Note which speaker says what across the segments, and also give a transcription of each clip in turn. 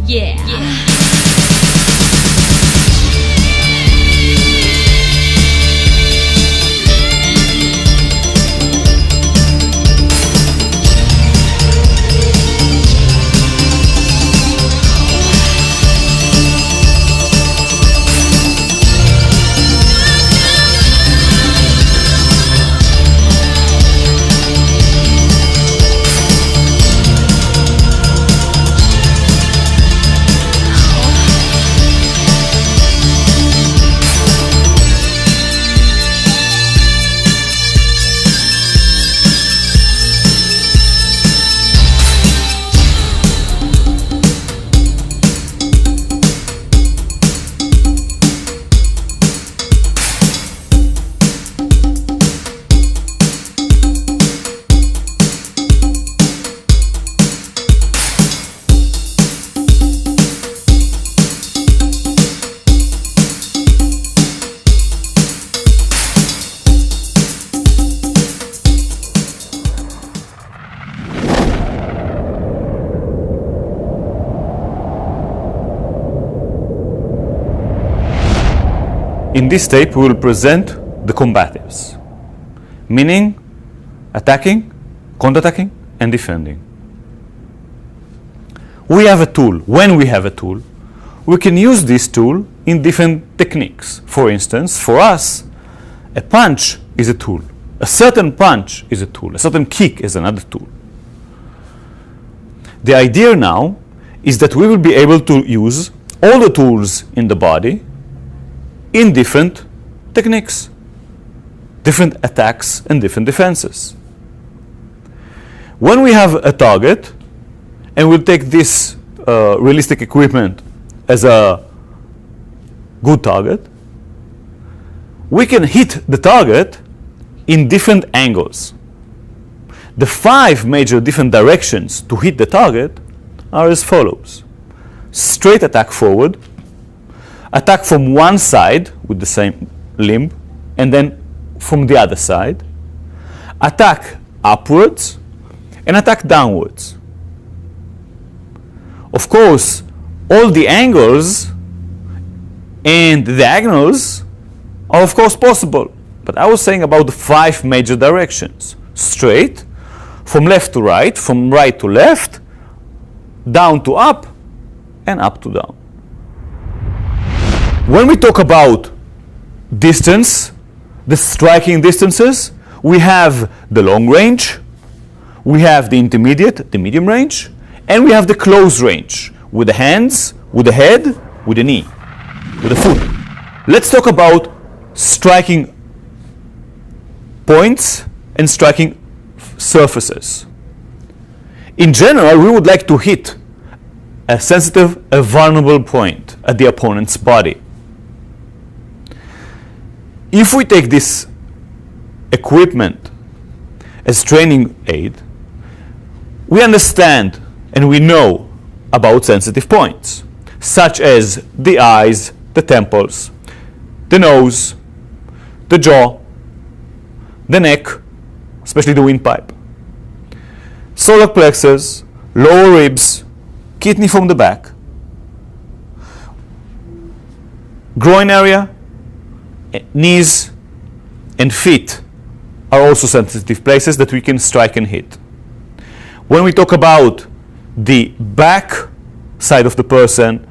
Speaker 1: Yeah.
Speaker 2: In this tape, we will present the combatives, meaning attacking, counterattacking, and defending. We have a tool. When we have a tool, we can use this tool in different techniques. For instance, for us, a punch is a tool. A certain punch is a tool. A certain kick is another tool. The idea now is that we will be able to use all the tools in the body in different techniques, different attacks and different defenses. When we have a target, and we'll take this realistic equipment as a good target, we can hit the target in different angles. The 5 major different directions to hit the target are as follows. Straight attack forward, attack from one side with the same limb, and then from the other side, attack upwards, and attack downwards. Of course, all the angles and the diagonals are of course possible, but I was saying about the 5 major directions. Straight, from left to right, from right to left, down to up, and up to down. When we talk about distance, the striking distances, we have the long range, we have the intermediate, the medium range, and we have the close range with the hands, with the head, with the knee, with the foot. Let's talk about striking points and striking surfaces. In general, we would like to hit a sensitive, a vulnerable point at the opponent's body. If we take this equipment as training aid, we understand and we know about sensitive points, such as the eyes, the temples, the nose, the jaw, the neck, especially the windpipe, solar plexus, lower ribs, kidney from the back, groin area, knees, and feet are also sensitive places that we can strike and hit. When we talk about the back side of the person,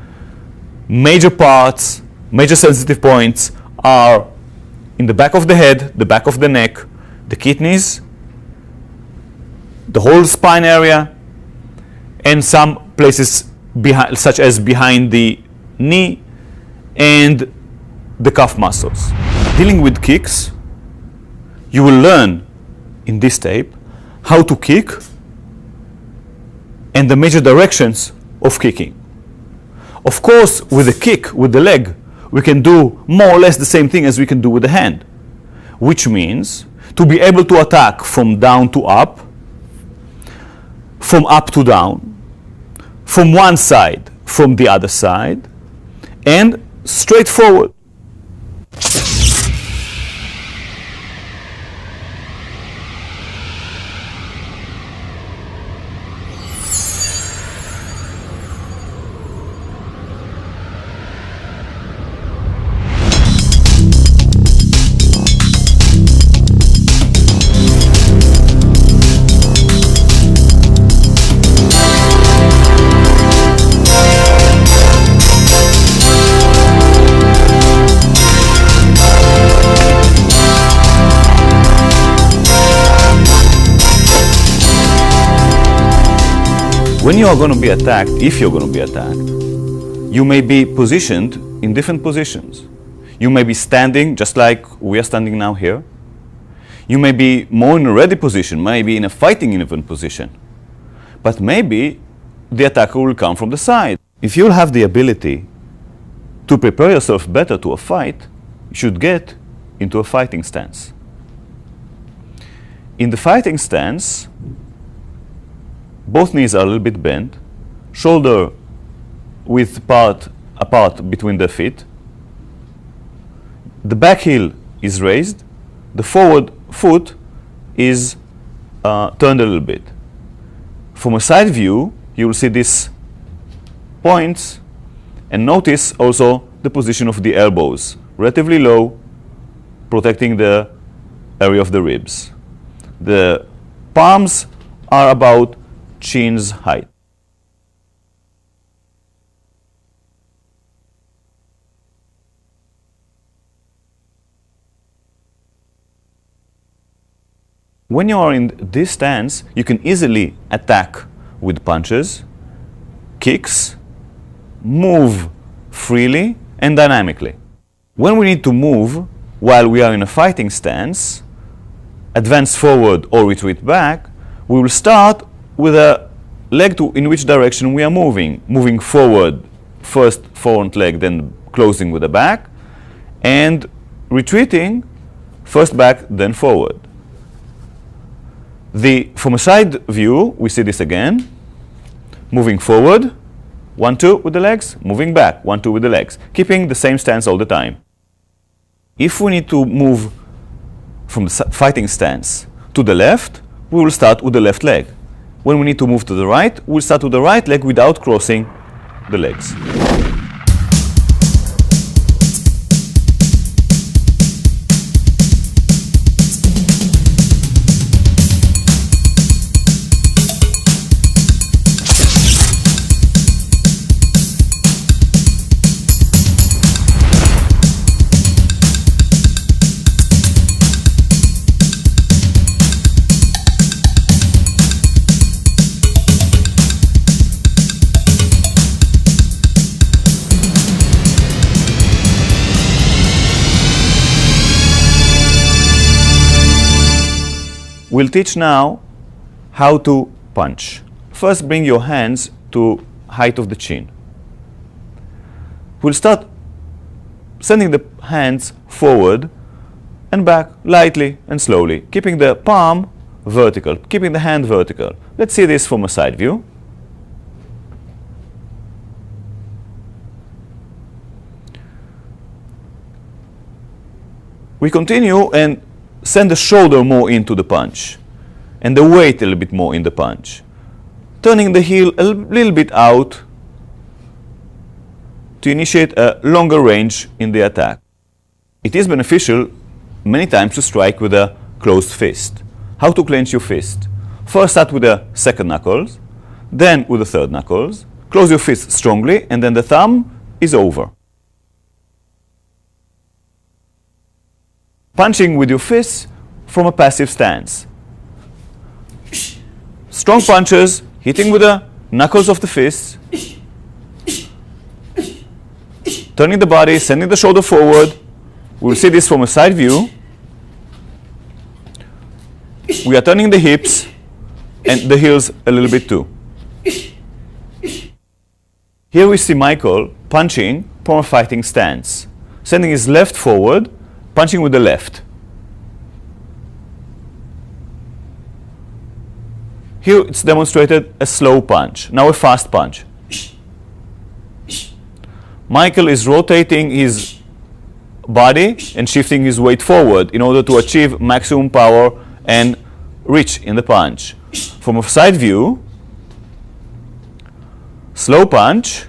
Speaker 2: major parts, major sensitive points are in the back of the head, the back of the neck, the kidneys, the whole spine area, and some places behind, such as behind the knee and the calf muscles. Dealing with kicks, you will learn in this tape how to kick and the major directions of kicking. Of course, with a kick with the leg, we can do more or less the same thing as we can do with the hand, which means to be able to attack from down to up, from up to down, from one side, from the other side, and straight forward. When you are going to be attacked, if you're going to be attacked, you may be positioned in different positions. You may be standing just like we are standing now here. You may be more in a ready position, maybe in a fighting even position. But maybe the attacker will come from the side. If you'll have the ability to prepare yourself better to a fight, you should get into a fighting stance. In the fighting stance, both knees are a little bit bent, shoulder width apart between the feet. The back heel is raised. The forward foot is turned a little bit. From a side view, you will see these points, and notice also the position of the elbows, relatively low, protecting the area of the ribs. The palms are about chin's height. When you are in this stance, you can easily attack with punches, kicks, move freely and dynamically. When we need to move while we are in a fighting stance, advance forward or retreat back, we will start with a leg in which direction we are moving. Moving forward, first front leg, then closing with the back, and retreating, first back, then forward. From a side view, we see this again. Moving forward, 1, 2 with the legs, moving back, 1, 2 with the legs, keeping the same stance all the time. If we need to move from the fighting stance to the left, we will start with the left leg. When we need to move to the right, we'll start with the right leg without crossing the legs. We'll teach now how to punch. First, bring your hands to height of the chin. We'll start sending the hands forward and back lightly and slowly, keeping the palm vertical, keeping the hand vertical. Let's see this from a side view. We continue and send the shoulder more into the punch and the weight a little bit more in the punch, turning the heel a little bit out to initiate a longer range in the attack. It is beneficial many times to strike with a closed fist. How to clench your fist? First start with the second knuckles, then with the third knuckles, close your fist strongly, and then the thumb is over. Punching with your fists from a passive stance. Strong punches, hitting with the knuckles of the fists, turning the body, sending the shoulder forward. We'll see this from a side view. We are turning the hips and the heels a little bit too. Here we see Michael punching from a fighting stance, sending his left forward, punching with the left. Here it's demonstrated a slow punch, now a fast punch. Michael is rotating his body and shifting his weight forward in order to achieve maximum power and reach in the punch. From a side view, slow punch,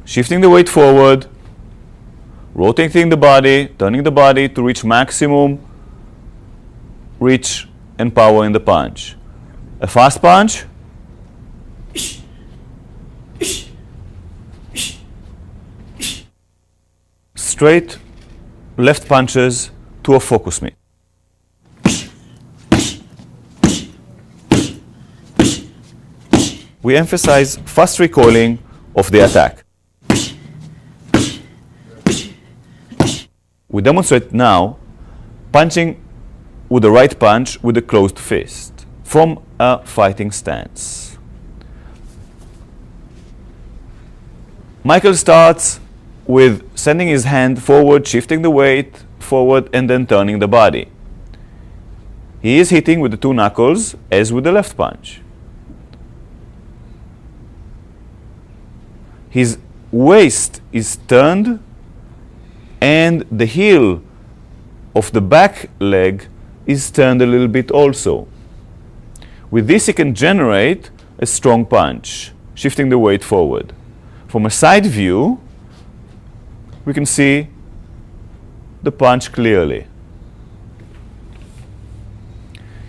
Speaker 2: shifting the weight forward, rotating the body, turning the body to reach maximum reach and power in the punch. A fast punch, straight left punches to a focus mitt. we emphasize fast recoiling of the attack. We demonstrate now punching with the right punch with a closed fist from a fighting stance. Michael starts with sending his hand forward, shifting the weight forward, and then turning the body. He is hitting with the two knuckles as with the left punch. His waist is turned and the heel of the back leg is turned a little bit also. With this, he can generate a strong punch, shifting the weight forward. From a side view, we can see the punch clearly.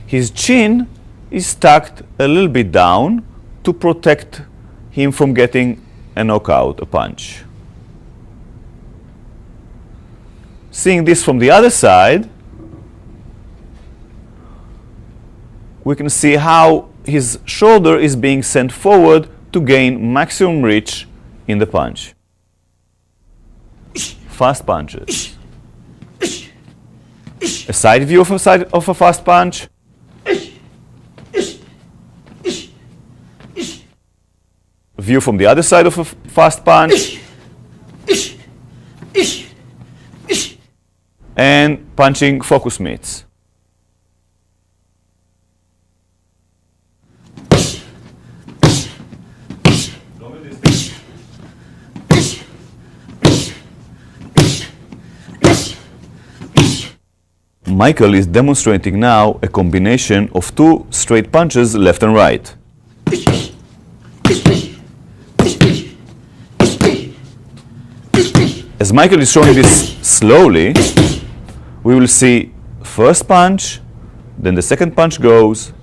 Speaker 2: His chin is tucked a little bit down to protect him from getting a knockout, a punch. Seeing this from the other side, we can see how his shoulder is being sent forward to gain maximum reach in the punch. Fast punches. A side view of a fast punch. View from the other side of a fast punch. And punching focus mitts. Michael is demonstrating now a combination of two straight punches left and right. As Michael is showing this slowly, we will see first punch, then the second punch goes.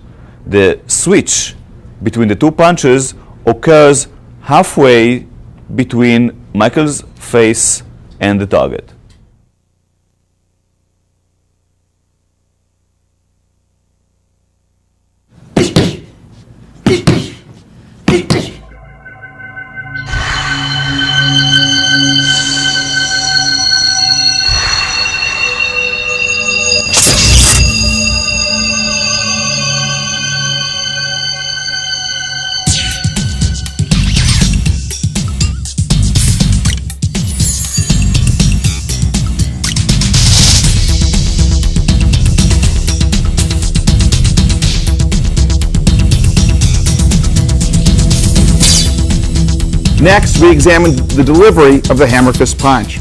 Speaker 2: The switch between the two punches occurs halfway between Michael's face and the target.
Speaker 1: Next, we examined the delivery of the hammer fist punch.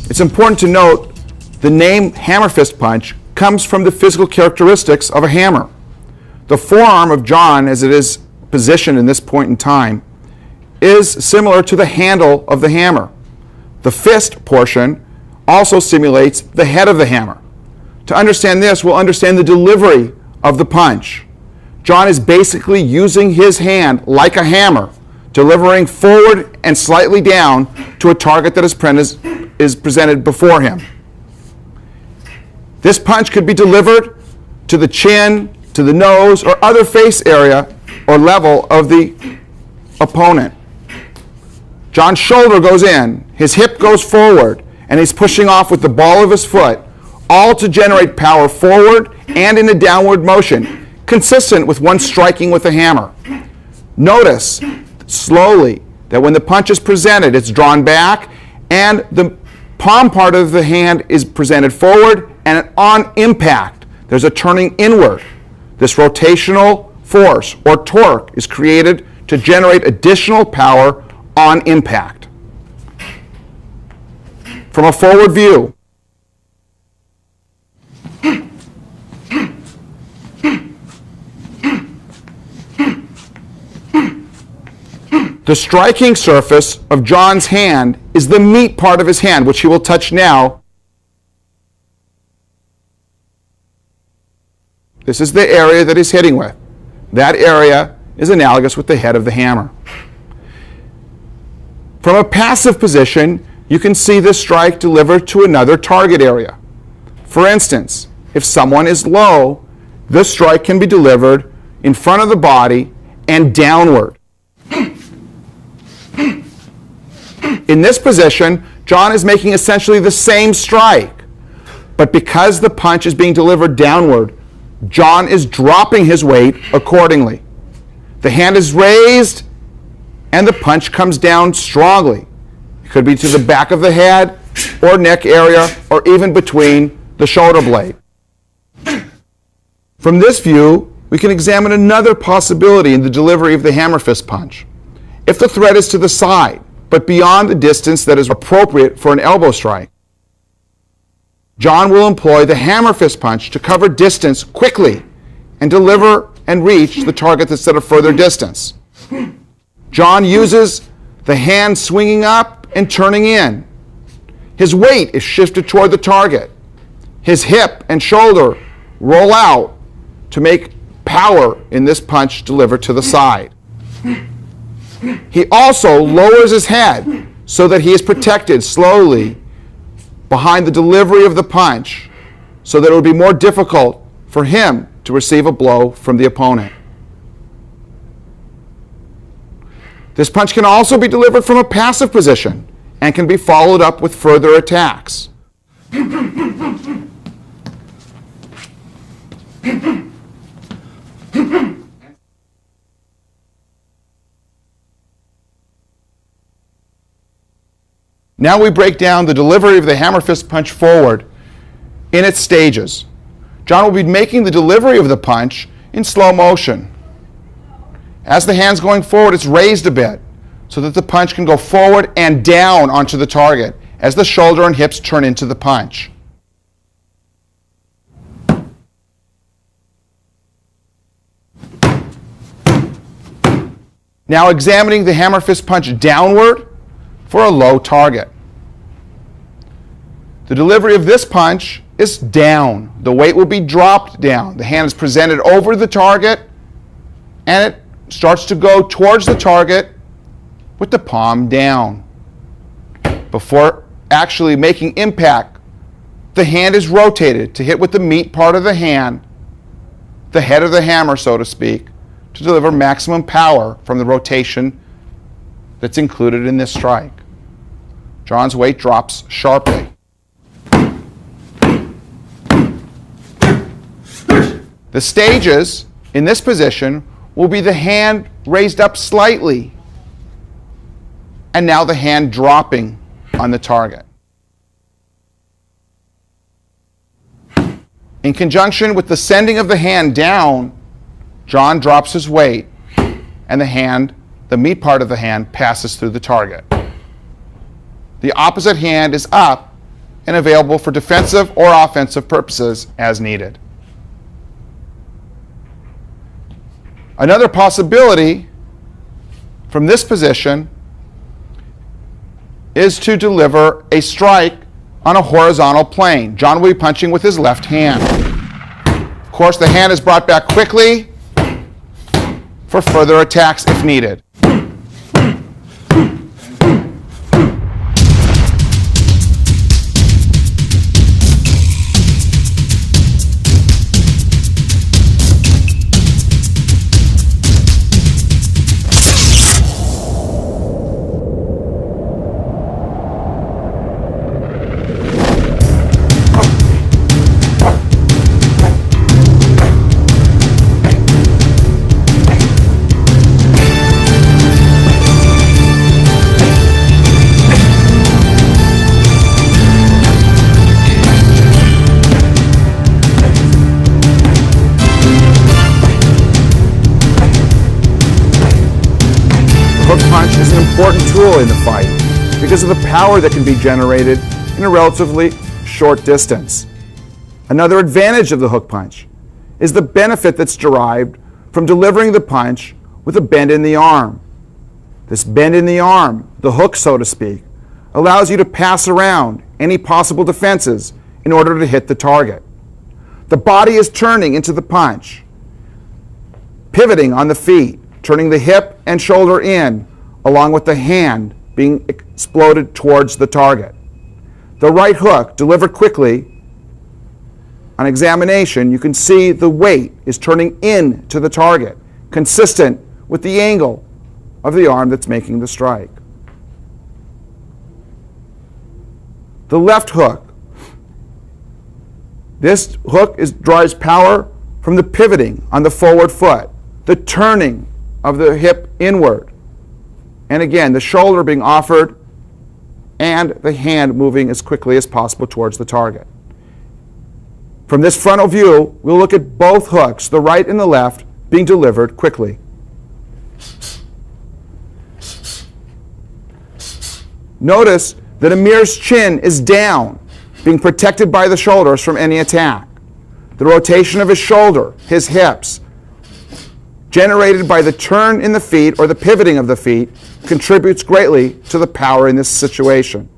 Speaker 1: It's important to note the name hammer fist punch comes from the physical characteristics of a hammer. The forearm of John, as it is positioned in this point in time, is similar to the handle of the hammer. The fist portion also simulates the head of the hammer. To understand this, we'll understand the delivery of the punch. John is basically using his hand like a hammer, delivering forward and slightly down to a target that is presented before him. This punch could be delivered to the chin, to the nose, or other face area or level of the opponent. John's shoulder goes in, his hip goes forward, and he's pushing off with the ball of his foot, all to generate power forward and in a downward motion, consistent with one striking with a hammer. Notice slowly that when the punch is presented, it's drawn back and the palm part of the hand is presented forward, and on impact there's a turning inward. This rotational force or torque is created to generate additional power on impact. From a forward view, the striking surface of John's hand is the meat part of his hand, which he will touch now. This is the area that he's hitting with. That area is analogous with the head of the hammer. From a passive position, you can see this strike delivered to another target area. For instance, if someone is low, this strike can be delivered in front of the body and downward. In this position, John is making essentially the same strike, but because the punch is being delivered downward, John is dropping his weight accordingly. The hand is raised and the punch comes down strongly. It could be to the back of the head or neck area or even between the shoulder blade. From this view, we can examine another possibility in the delivery of the hammer fist punch. If the threat is to the side, but beyond the distance that is appropriate for an elbow strike, John will employ the hammer fist punch to cover distance quickly and deliver and reach the target that's at a further distance. John uses the hand swinging up and turning in. His weight is shifted toward the target. His hip and shoulder roll out to make power in this punch delivered to the side. He also lowers his head so that he is protected slowly behind the delivery of the punch so that it would be more difficult for him to receive a blow from the opponent. This punch can also be delivered from a passive position and can be followed up with further attacks. Now we break down the delivery of the hammer fist punch forward in its stages. John will be making the delivery of the punch in slow motion. As the hand's going forward, it's raised a bit so that the punch can go forward and down onto the target as the shoulder and hips turn into the punch. Now examining the hammer fist punch downward for a low target. The delivery of this punch is down. The weight will be dropped down. The hand is presented over the target and it starts to go towards the target with the palm down. Before actually making impact, the hand is rotated to hit with the meat part of the hand, the head of the hammer, so to speak, to deliver maximum power from the rotation that's included in this strike. John's weight drops sharply. The stages in this position will be the hand raised up slightly and now the hand dropping on the target. In conjunction with the sending of the hand down, John drops his weight and the hand, the meat part of the hand, passes through the target. The opposite hand is up and available for defensive or offensive purposes as needed. Another possibility from this position is to deliver a strike on a horizontal plane. John will be punching with his left hand. Of course, the hand is brought back quickly for further attacks if needed. Punch is an important tool in the fight because of the power that can be generated in a relatively short distance. Another advantage of the hook punch is the benefit that's derived from delivering the punch with a bend in the arm. This bend in the arm, the hook so to speak, allows you to pass around any possible defenses in order to hit the target. The body is turning into the punch, pivoting on the feet, turning the hip and shoulder in, along with the hand being exploded towards the target. The right hook, delivered quickly, on examination, you can see the weight is turning in to the target, consistent with the angle of the arm that's making the strike. The left hook. This hook drives power from the pivoting on the forward foot, the turning of the hip inward, and again, the shoulder being offered and the hand moving as quickly as possible towards the target. From this frontal view, we'll look at both hooks, the right and the left, being delivered quickly. Notice that Amir's chin is down, being protected by the shoulders from any attack. The rotation of his shoulder, his hips, generated by the turn in the feet or the pivoting of the feet, contributes greatly to the power in this situation.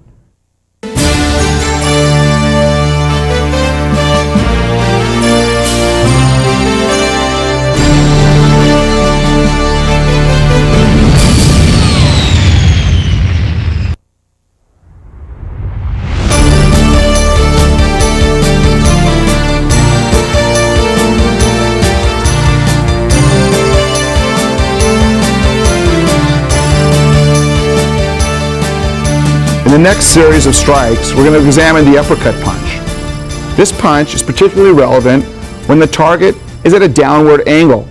Speaker 1: In the next series of strikes, we're going to examine the uppercut punch. This punch is particularly relevant when the target is at a downward angle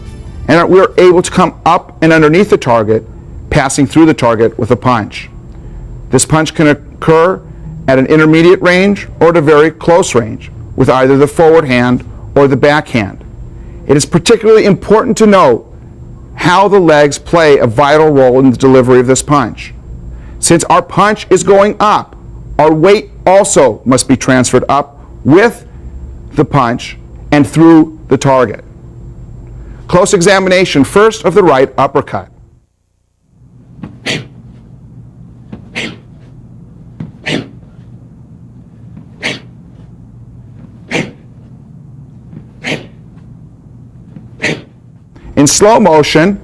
Speaker 1: and we're able to come up and underneath the target, passing through the target with a punch. This punch can occur at an intermediate range or at a very close range with either the forward hand or the back hand. It is particularly important to note how the legs play a vital role in the delivery of this punch. Since our punch is going up, our weight also must be transferred up with the punch and through the target. Close examination first of the right uppercut. In slow motion,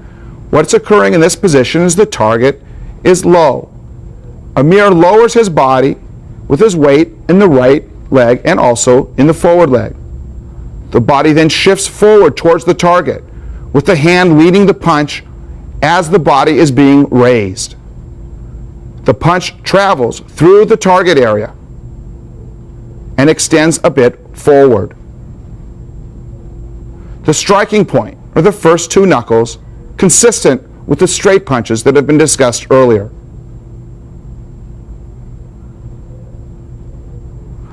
Speaker 1: what's occurring in this position is the target is low. Amir lowers his body with his weight in the right leg and also in the forward leg. The body then shifts forward towards the target, with the hand leading the punch as the body is being raised. The punch travels through the target area and extends a bit forward. The striking point are the first two knuckles, consistent with the straight punches that have been discussed earlier.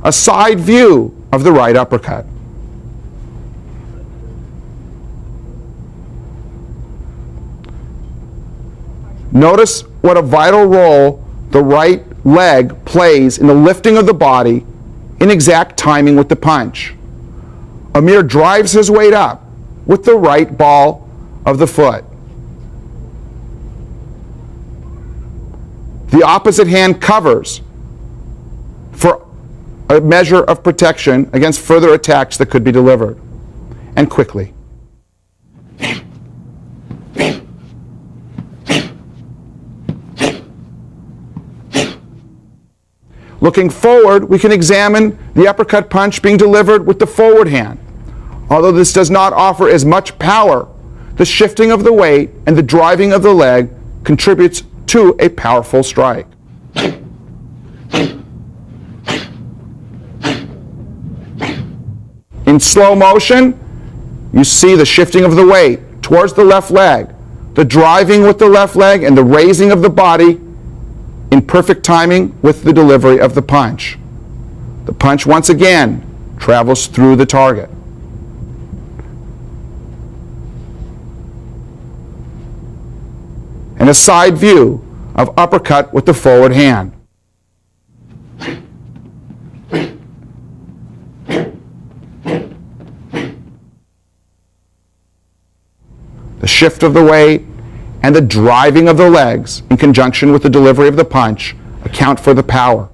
Speaker 1: A side view of the right uppercut. Notice what a vital role the right leg plays in the lifting of the body in exact timing with the punch. Amir drives his weight up with the right ball of the foot. The opposite hand covers for a measure of protection against further attacks that could be delivered, and quickly. Looking forward, we can examine the uppercut punch being delivered with the forward hand. Although this does not offer as much power, the shifting of the weight and the driving of the leg contributes to a powerful strike. In slow motion, you see the shifting of the weight towards the left leg, the driving with the left leg, and the raising of the body in perfect timing with the delivery of the punch. The punch once again travels through the target. And a side view of uppercut with the forward hand. The shift of the weight and the driving of the legs in conjunction with the delivery of the punch account for the power.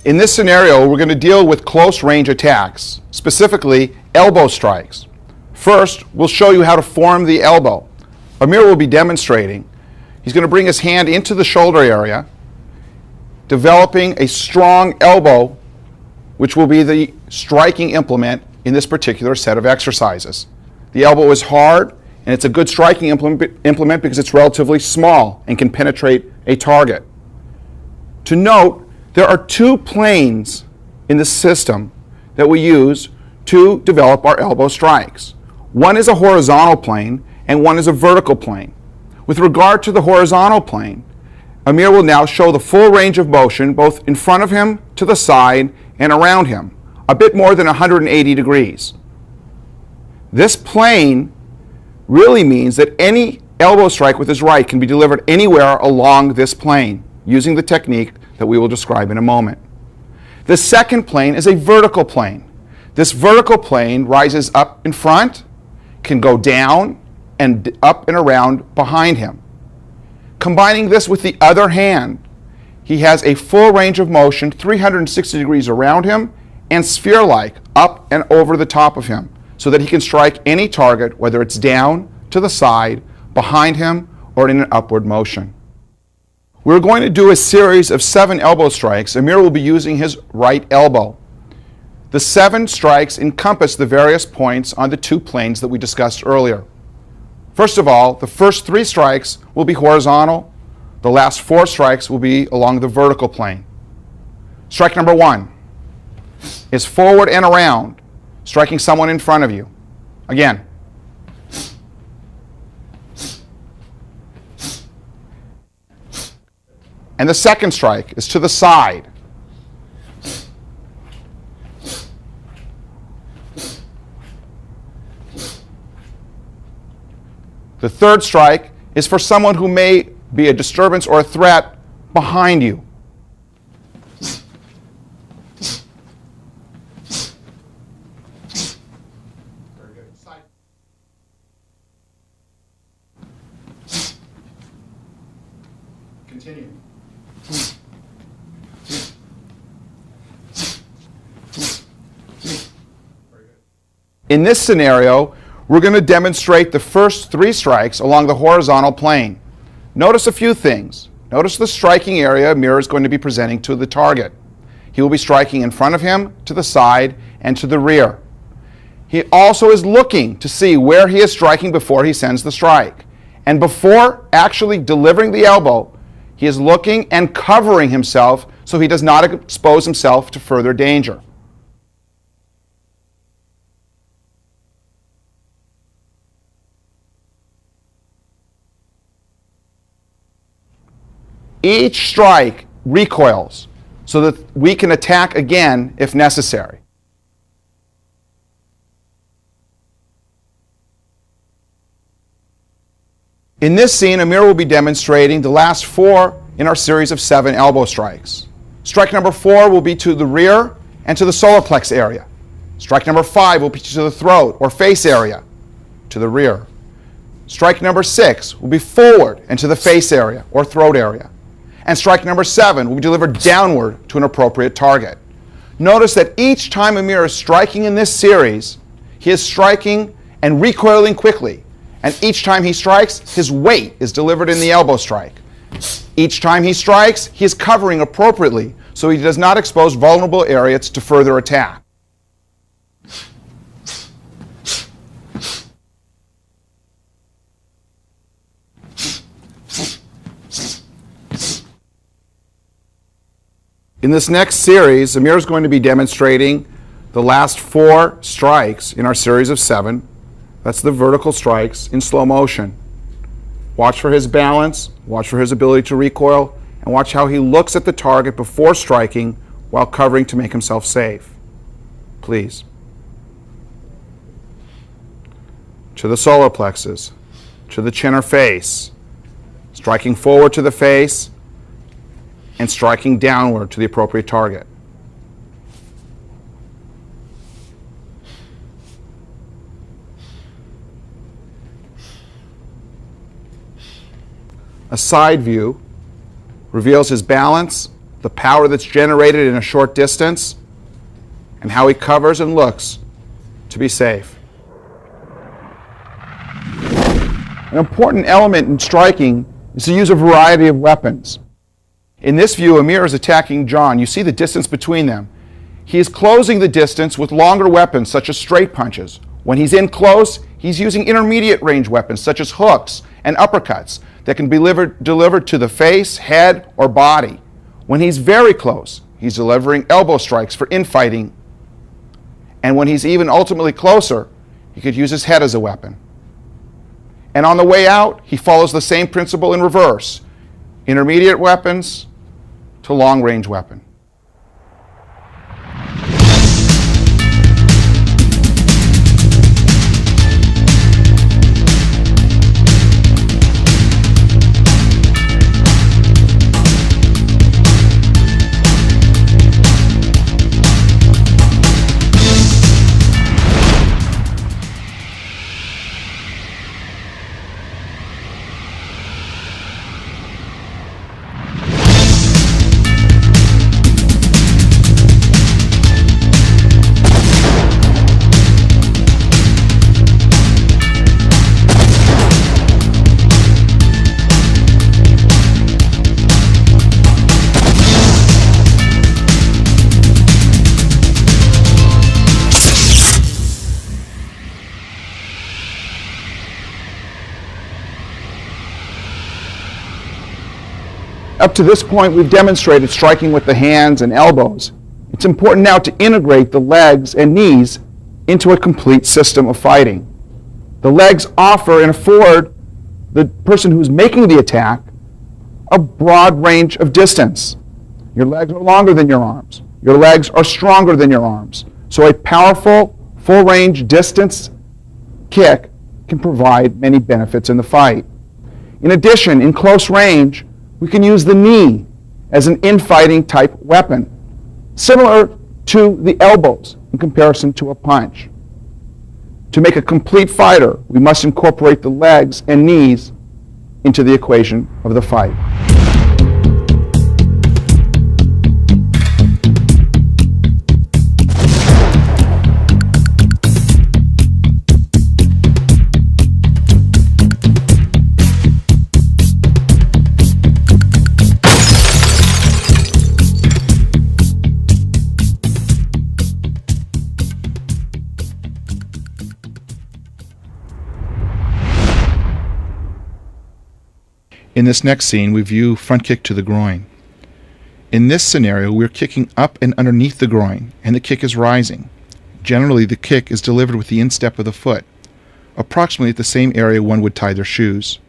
Speaker 1: In this scenario, we're going to deal with close range attacks, specifically elbow strikes. First, we'll show you how to form the elbow. Amir will be demonstrating. He's going to bring his hand into the shoulder area, developing a strong elbow, which will be the striking implement in this particular set of exercises. The elbow is hard, and it's a good striking implement because it's relatively small and can penetrate a target. To note, there are two planes in the system that we use to develop our elbow strikes. One is a horizontal plane and one is a vertical plane. With regard to the horizontal plane, Amir will now show the full range of motion both in front of him, to the side, and around him, a bit more than 180 degrees. This plane really means that any elbow strike with his right can be delivered anywhere along this plane using the technique that we will describe in a moment. The second plane is a vertical plane. This vertical plane rises up in front, can go down, and up and around behind him. Combining this with the other hand, he has a full range of motion 360 degrees around him and sphere-like up and over the top of him so that he can strike any target, whether it's down, to the side, behind him, or in an upward motion. We're going to do a series of 7 elbow strikes. Amir will be using his right elbow. The 7 strikes encompass the various points on the 2 planes that we discussed earlier. First of all, the first 3 strikes will be horizontal. The last 4 strikes will be along the vertical plane. Strike number 1 is forward and around, striking someone in front of you. Again. And the second strike is to the side. The third strike is for someone who may be a disturbance or a threat behind you. Very good. Side. Continue. In this scenario, we're going to demonstrate the first 3 strikes along the horizontal plane. Notice a few things. Notice the striking area Amir is going to be presenting to the target. He will be striking in front of him, to the side, and to the rear. He also is looking to see where he is striking before he sends the strike. And before actually delivering the elbow, he is looking and covering himself so he does not expose himself to further danger. Each strike recoils so that we can attack again if necessary. In this scene, Amir will be demonstrating the last 4 in our series of 7 elbow strikes. Strike number 4 will be to the rear and to the solar plex area. Strike number 5 will be to the throat or face area, to the rear. Strike number 6 will be forward and to the face area or throat area. And strike number 7 will be delivered downward to an appropriate target. Notice that each time Amir is striking in this series, he is striking and recoiling quickly. And each time he strikes, his weight is delivered in the elbow strike. Each time he strikes, he is covering appropriately so he does not expose vulnerable areas to further attack. In this next series, Amir is going to be demonstrating the last 4 strikes in our series of 7. That's the vertical strikes in slow motion. Watch for his balance, watch for his ability to recoil, and watch how he looks at the target before striking while covering to make himself safe. Please. To the solar plexus, to the chin or face, striking forward to the face, and striking downward to the appropriate target. A side view reveals his balance, the the power that's generated in a short distance, and how he covers and looks to be safe. An important element in striking is to use a variety of weapons. In this view, Amir is attacking John. You see the distance between them. He is closing the distance with longer weapons, such as straight punches. When he's in close, he's using intermediate range weapons, such as hooks and uppercuts, that can be delivered to the face, head, or body. When he's very close, he's delivering elbow strikes for infighting. And when he's even ultimately closer, he could use his head as a weapon. And on the way out, he follows the same principle in reverse. Intermediate weapons to long-range weapon. Up to this point, we've demonstrated striking with the hands and elbows. It's important now to integrate the legs and knees into a complete system of fighting. The legs offer and afford the person who's making the attack a broad range of distance. Your legs are longer than your arms. Your legs are stronger than your arms. So a powerful, full-range distance kick can provide many benefits in the fight. In addition, in close range, we can use the knee as an infighting type weapon, similar to the elbows in comparison to a punch. To make a complete fighter, we must incorporate the legs and knees into the equation of the fight.
Speaker 3: In this next scene, we view front kick to the groin. In this scenario, we're kicking up and underneath the groin, and the kick is rising. Generally, the kick is delivered with the instep of the foot, approximately at the same area one would tie their shoes.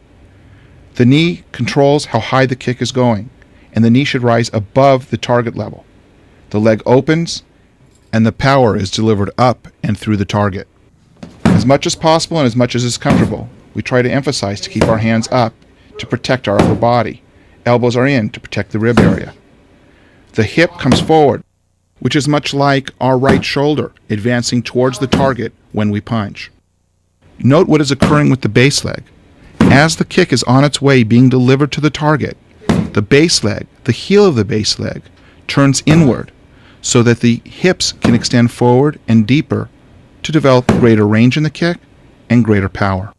Speaker 3: The knee controls how high the kick is going, and the knee should rise above the target level. The leg opens, and the power is delivered up and through the target. As much as possible and as much as is comfortable, we try to emphasize to keep our hands up to protect our upper body. Elbows are in to protect the rib area. The hip comes forward, which is much like our right shoulder advancing towards the target when we punch. Note what is occurring with the base leg. As the kick is on its way being delivered to the target, the base leg, the heel of the base leg, turns inward so that the hips can extend forward and deeper to develop greater range in the kick and greater power.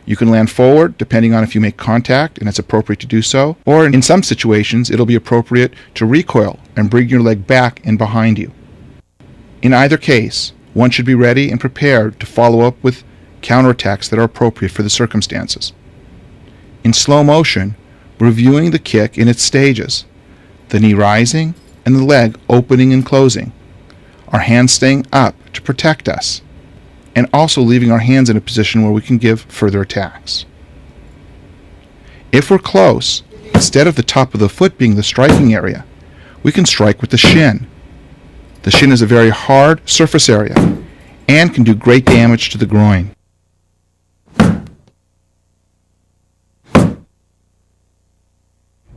Speaker 3: You can land forward depending on if you make contact and it's appropriate to do so, or in some situations it'll be appropriate to recoil and bring your leg back and behind you. In either case, one should be ready and prepared to follow up with counterattacks that are appropriate for the circumstances. In slow motion, we're viewing the kick in its stages, the knee rising and the leg opening and closing, our hands staying up to protect us, and also leaving our hands in a position where we can give further attacks. If we're close, instead of the top of the foot being the striking area, we can strike with the shin. The shin is a very hard surface area and can do great damage to the groin.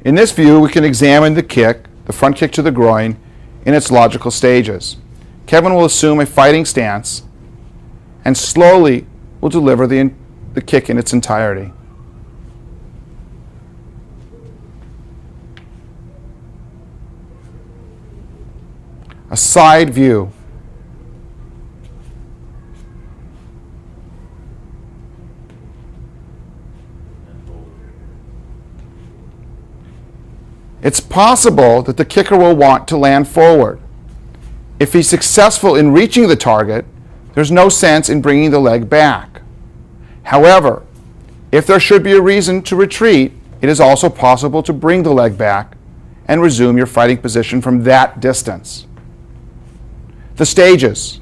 Speaker 1: In this view, we can examine the kick, the front kick to the groin, in its logical stages. Kevin will assume a fighting stance and slowly will deliver the kick in its entirety. a side view. It's possible that the kicker will want to land forward. If he's successful in reaching the target, there's no sense in bringing the leg back. However, if there should be a reason to retreat, it is also possible to bring the leg back and resume your fighting position from that distance. The stages.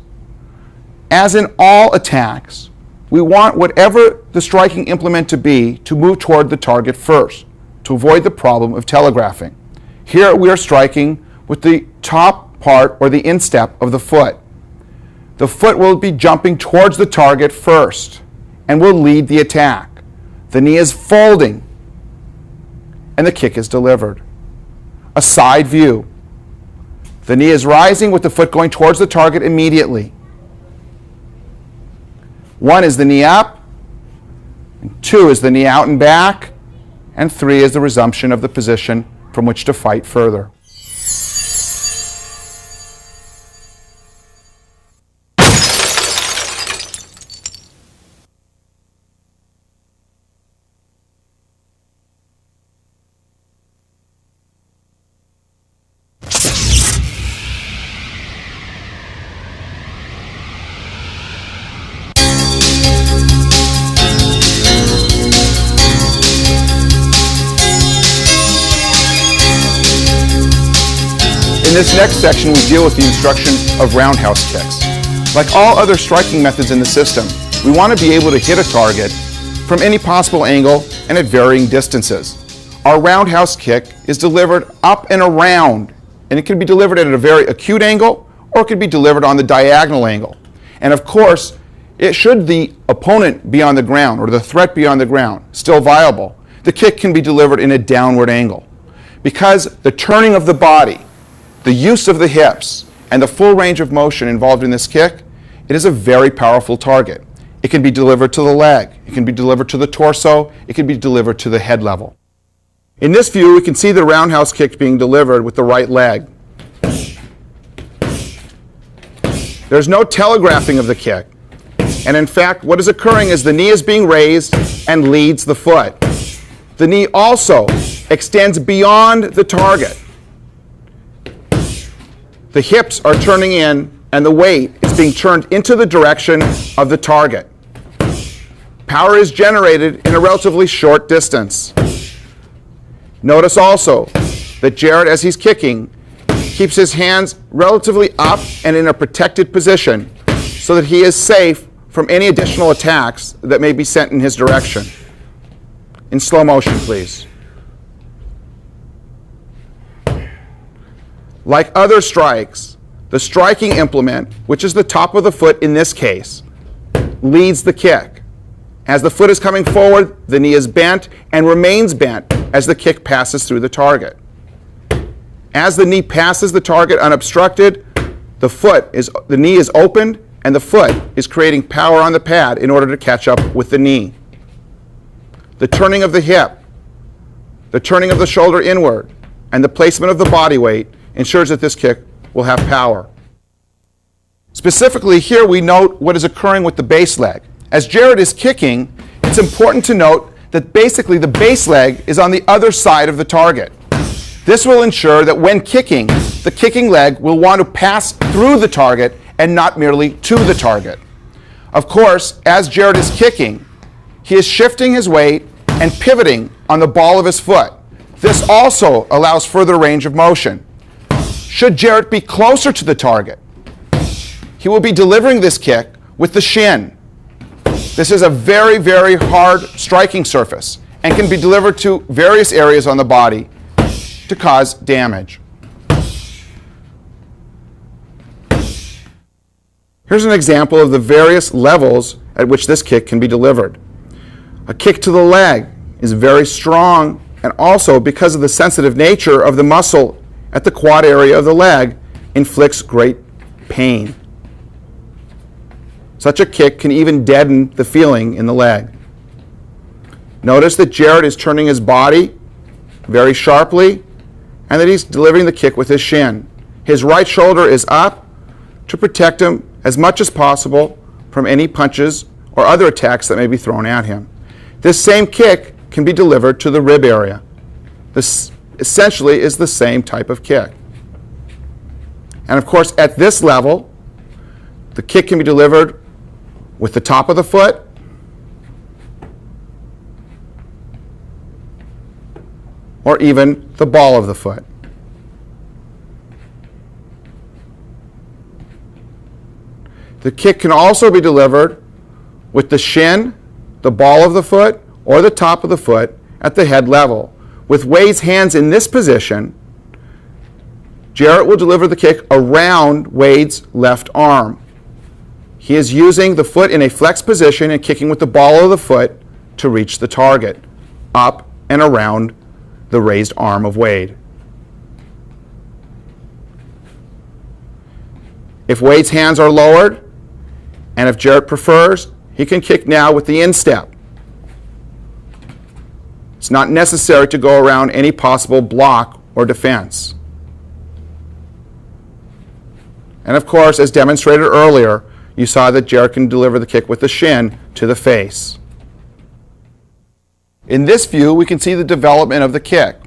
Speaker 1: As in all attacks, we want whatever the striking implement to be to move toward the target first, to avoid the problem of telegraphing. Here we are striking with the top part or the instep of the foot. The foot will be jumping towards the target first and will lead the attack. The knee is folding and the kick is delivered. A side view. The knee is rising with the foot going towards the target immediately. 1 is the knee up, and 2 is the knee out and back, and 3 is the resumption of the position from which to fight further. In this next section, we deal with the instruction of roundhouse kicks. Like all other striking methods in the system, we want to be able to hit a target from any possible angle and at varying distances. Our roundhouse kick is delivered up and around, and it can be delivered at a very acute angle, or it can be delivered on the diagonal angle. And of course, should the opponent be on the ground or the threat be on the ground, still viable, the kick can be delivered in a downward angle. Because the turning of the body, the use of the hips, and the full range of motion involved in this kick, it is a very powerful target. It can be delivered to the leg, it can be delivered to the torso, it can be delivered to the head level. In this view, we can see the roundhouse kick being delivered with the right leg. There's no telegraphing of the kick. And in fact, what is occurring is the knee is being raised and leads the foot. The knee also extends beyond the target. The hips are turning in and the weight is being turned into the direction of the target. Power is generated in a relatively short distance. Notice also that Jared, as he's kicking, keeps his hands relatively up and in a protected position so that he is safe from any additional attacks that may be sent in his direction. In slow motion, please. Like other strikes, the striking implement, which is the top of the foot in this case, leads the kick. As the foot is coming forward, the knee is bent and remains bent as the kick passes through the target. As the knee passes the target unobstructed, the knee is opened and the foot is creating power on the pad in order to catch up with the knee. The turning of the hip, the turning of the shoulder inward, and the placement of the body weight ensures that this kick will have power. Specifically, here we note what is occurring with the base leg. As Jared is kicking, it's important to note that basically the base leg is on the other side of the target. This will ensure that when kicking, the kicking leg will want to pass through the target and not merely to the target. Of course, as Jared is kicking, he is shifting his weight and pivoting on the ball of his foot. This also allows further range of motion. Should Jared be closer to the target, he will be delivering this kick with the shin. This is a very, very hard striking surface and can be delivered to various areas on the body to cause damage. Here's an example of the various levels at which this kick can be delivered. A kick to the leg is very strong, and also because of the sensitive nature of the muscle at the quad area of the leg, inflicts great pain. Such a kick can even deaden the feeling in the leg. Notice that Jared is turning his body very sharply and that he's delivering the kick with his shin. His right shoulder is up to protect him as much as possible from any punches or other attacks that may be thrown at him. This same kick can be delivered to the rib area. This essentially is the same type of kick. And of course, at this level, the kick can be delivered with the top of the foot, or even the ball of the foot. The kick can also be delivered with the shin, the ball of the foot, or the top of the foot at the head level. With Wade's hands in this position, Jarrett will deliver the kick around Wade's left arm. He is using the foot in a flexed position and kicking with the ball of the foot to reach the target, up and around the raised arm of Wade. If Wade's hands are lowered, and if Jarrett prefers, he can kick now with the instep. It's not necessary to go around any possible block or defense. And of course, as demonstrated earlier, you saw that Jarrett can deliver the kick with the shin to the face. In this view, we can see the development of the kick.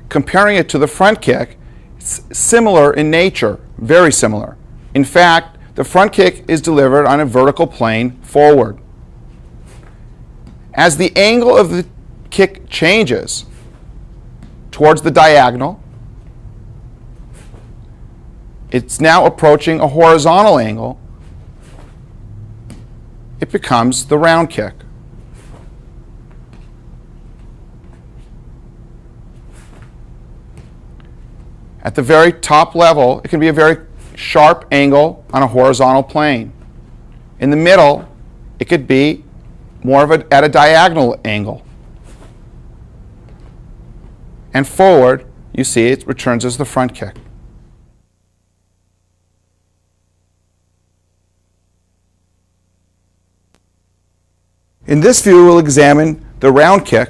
Speaker 1: Comparing it to the front kick, it's similar in nature, very similar. In fact, the front kick is delivered on a vertical plane forward. As the angle of the kick changes towards the diagonal, it's now approaching a horizontal angle. It becomes the round kick. At the very top level, it can be a very sharp angle on a horizontal plane. In the middle, it could be more of at a diagonal angle. And forward, you see it returns as the front kick. In this view, we'll examine the round kick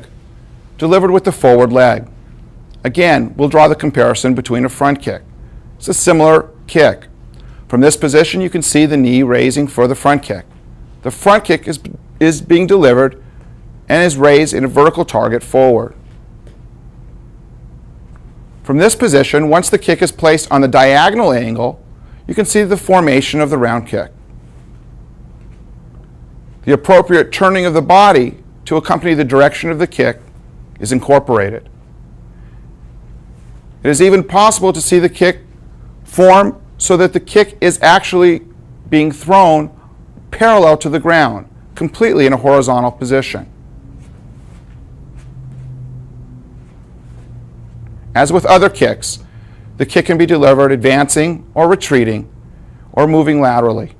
Speaker 1: delivered with the forward leg. Again, we'll draw the comparison between a front kick. It's a similar kick. From this position, you can see the knee raising for the front kick. The front kick is being delivered and is raised in a vertical target forward. From this position, once the kick is placed on the diagonal angle, you can see the formation of the round kick. The appropriate turning of the body to accompany the direction of the kick is incorporated. It is even possible to see the kick form so that the kick is actually being thrown parallel to the ground, completely in a horizontal position. As with other kicks, the kick can be delivered advancing or retreating or moving laterally.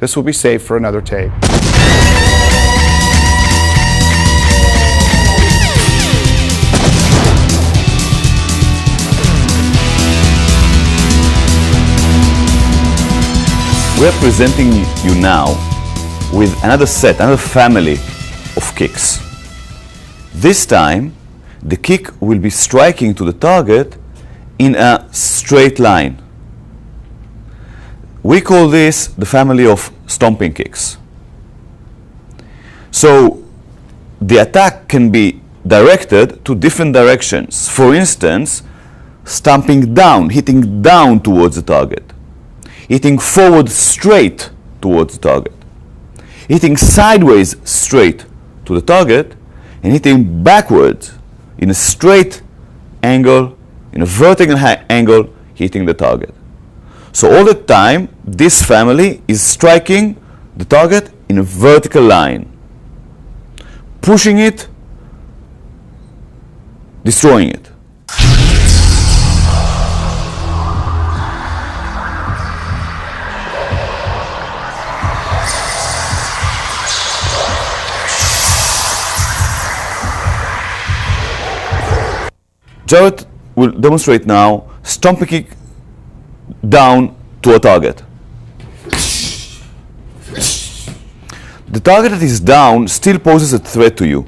Speaker 1: This will be saved for another tape.
Speaker 2: We are presenting you now with another set, another family of kicks. This time, the kick will be striking to the target in a straight line. We call this the family of stomping kicks. So the attack can be directed to different directions. For instance, stomping down, hitting down towards the target. Hitting forward straight towards the target. Hitting sideways straight to the target, and hitting backwards in a straight angle, in a vertical angle, hitting the target. So all the time, this family is striking the target in a vertical line, pushing it, destroying it. Jarrett will demonstrate now stomping kick down to a target. The target that is down still poses a threat to you.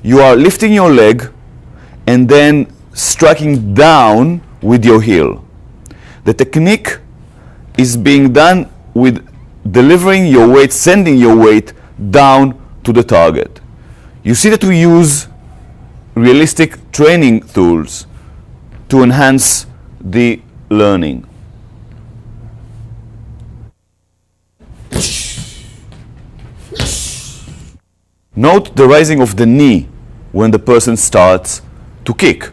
Speaker 2: You are lifting your leg and then striking down with your heel. The technique is being done with delivering your weight, sending your weight down to the target. You see that we use realistic training tools to enhance the learning. Note the rising of the knee when the person starts to kick.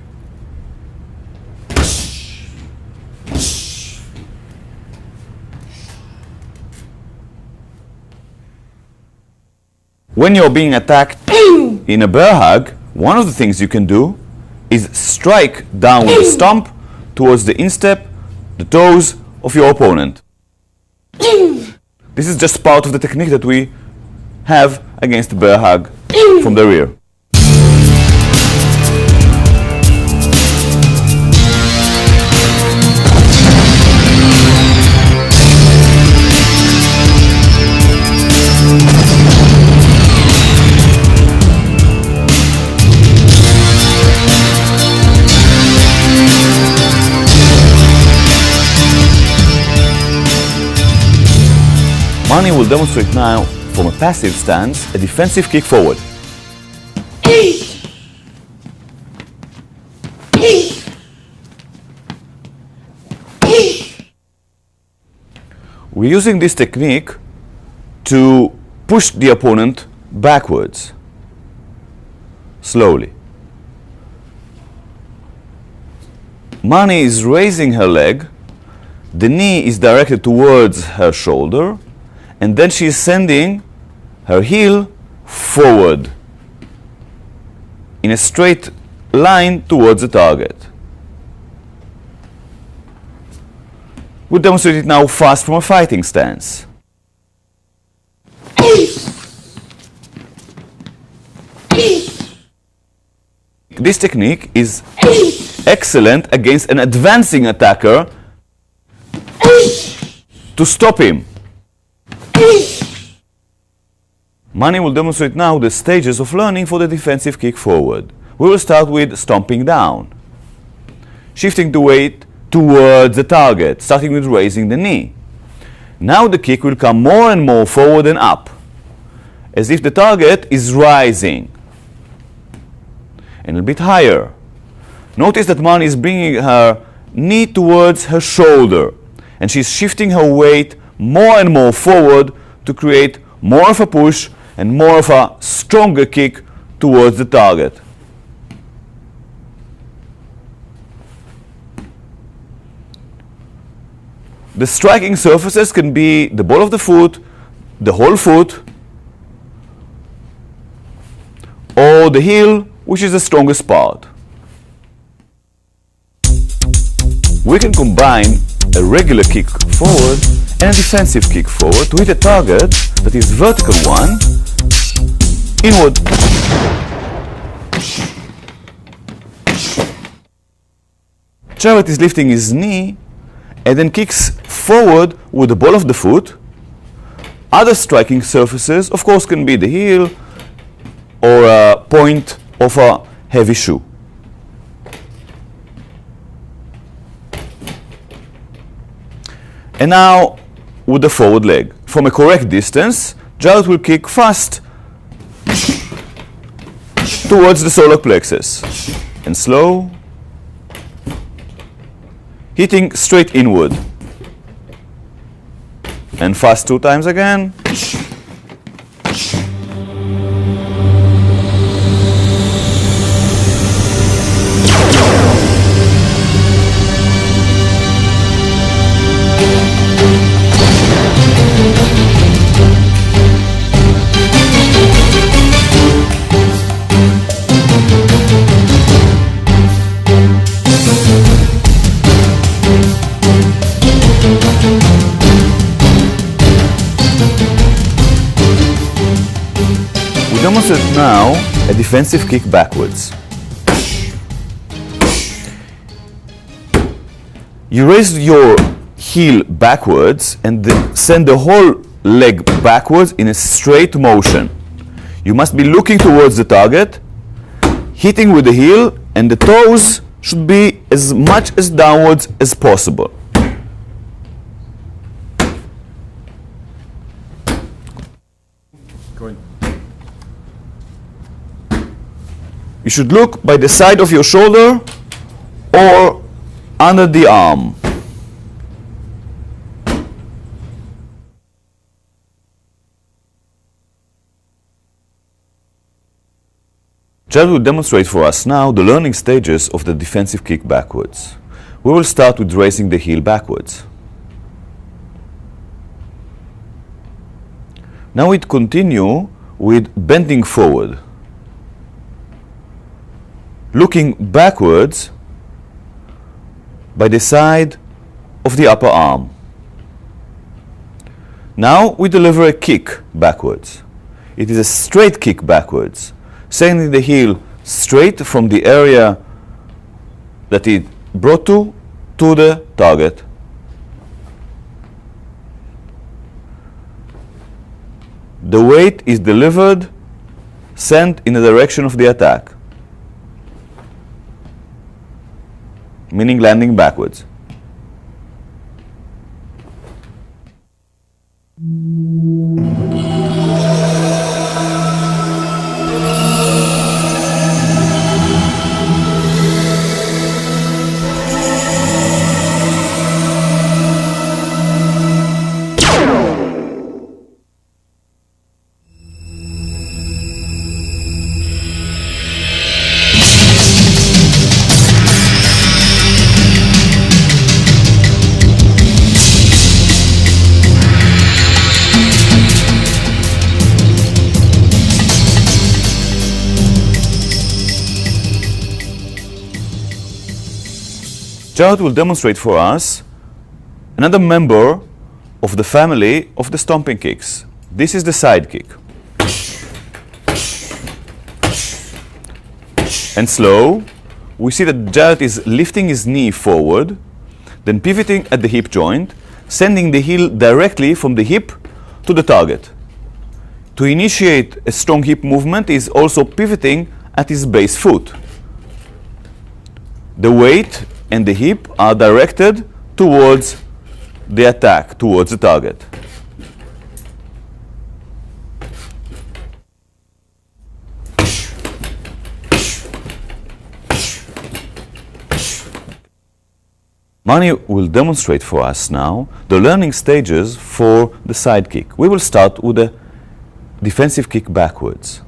Speaker 2: When you're being attacked in a bear hug, one of the things you can do is strike down with a stomp towards the instep, the toes of your opponent. This is just part of the technique that we have against the bear hug from the rear. Mani will demonstrate now from a passive stance a defensive kick forward. We're using this technique to push the opponent backwards, slowly. Mani is raising her leg, the knee is directed towards her shoulder, and then she is sending her heel forward in a straight line towards the target. We'll demonstrate it now fast from a fighting stance. This technique is excellent against an advancing attacker to stop him. Mani will demonstrate now the stages of learning for the defensive kick forward. We will start with stomping down, shifting the weight towards the target, starting with raising the knee. Now the kick will come more and more forward and up, as if the target is rising, and a bit higher. Notice that Mani is bringing her knee towards her shoulder, and she's shifting her weight more and more forward to create more of a push and more of a stronger kick towards the target. The striking surfaces can be the ball of the foot, the whole foot, or the heel, which is the strongest part. We can combine a regular kick forward and a defensive kick forward to hit a target that is vertical one, inward. Jarrett is lifting his knee and then kicks forward with the ball of the foot. Other striking surfaces, of course, can be the heel or a point of a heavy shoe. And now with the forward leg. From a correct distance, Jarrett will kick fast towards the solar plexus and slow, hitting straight inward. And fast 2 times again. We demonstrate now a defensive kick backwards. You raise your heel backwards and send the whole leg backwards in a straight motion. You must be looking towards the target, hitting with the heel, and the toes should be as much as downwards as possible. You should look by the side of your shoulder or under the arm. Jared will demonstrate for us now the learning stages of the defensive kick backwards. We will start with raising the heel backwards. Now we continue with bending forward, looking backwards by the side of the upper arm. Now we deliver a kick backwards. It is a straight kick backwards, sending the heel straight from the area that it brought to the target. The weight is delivered, sent in the direction of the attack, meaning landing backwards. Jared will demonstrate for us another member of the family of the stomping kicks. This is the side kick. And slow, we see that Jared is lifting his knee forward, then pivoting at the hip joint, sending the heel directly from the hip to the target. To initiate a strong hip movement, he is also pivoting at his base foot. The weight and the hip are directed towards the attack, towards the target. Mani will demonstrate for us now the learning stages for the side kick. We will start with the defensive kick backwards.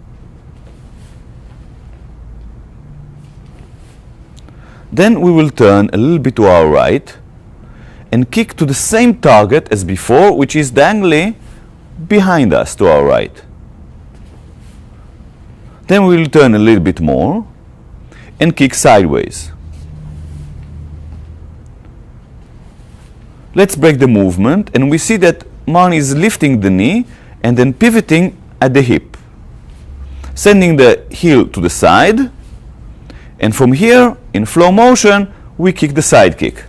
Speaker 2: Then we will turn a little bit to our right and kick to the same target as before, which is dangling behind us to our right. Then we will turn a little bit more and kick sideways. Let's break the movement, and we see that Mani is lifting the knee and then pivoting at the hip, sending the heel to the side, and from here, in flow motion, we kick the side kick.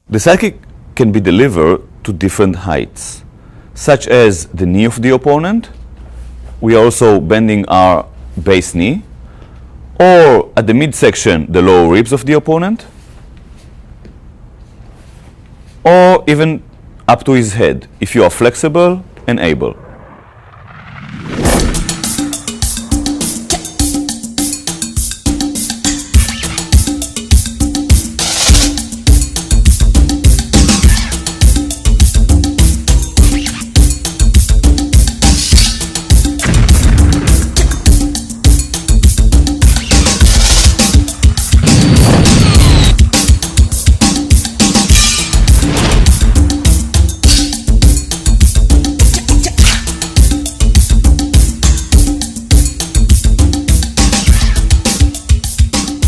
Speaker 2: The side kick can be delivered to different heights, such as the knee of the opponent. We are also bending our base knee, or at the midsection, the lower ribs of the opponent, or even up to his head, if you are flexible and able.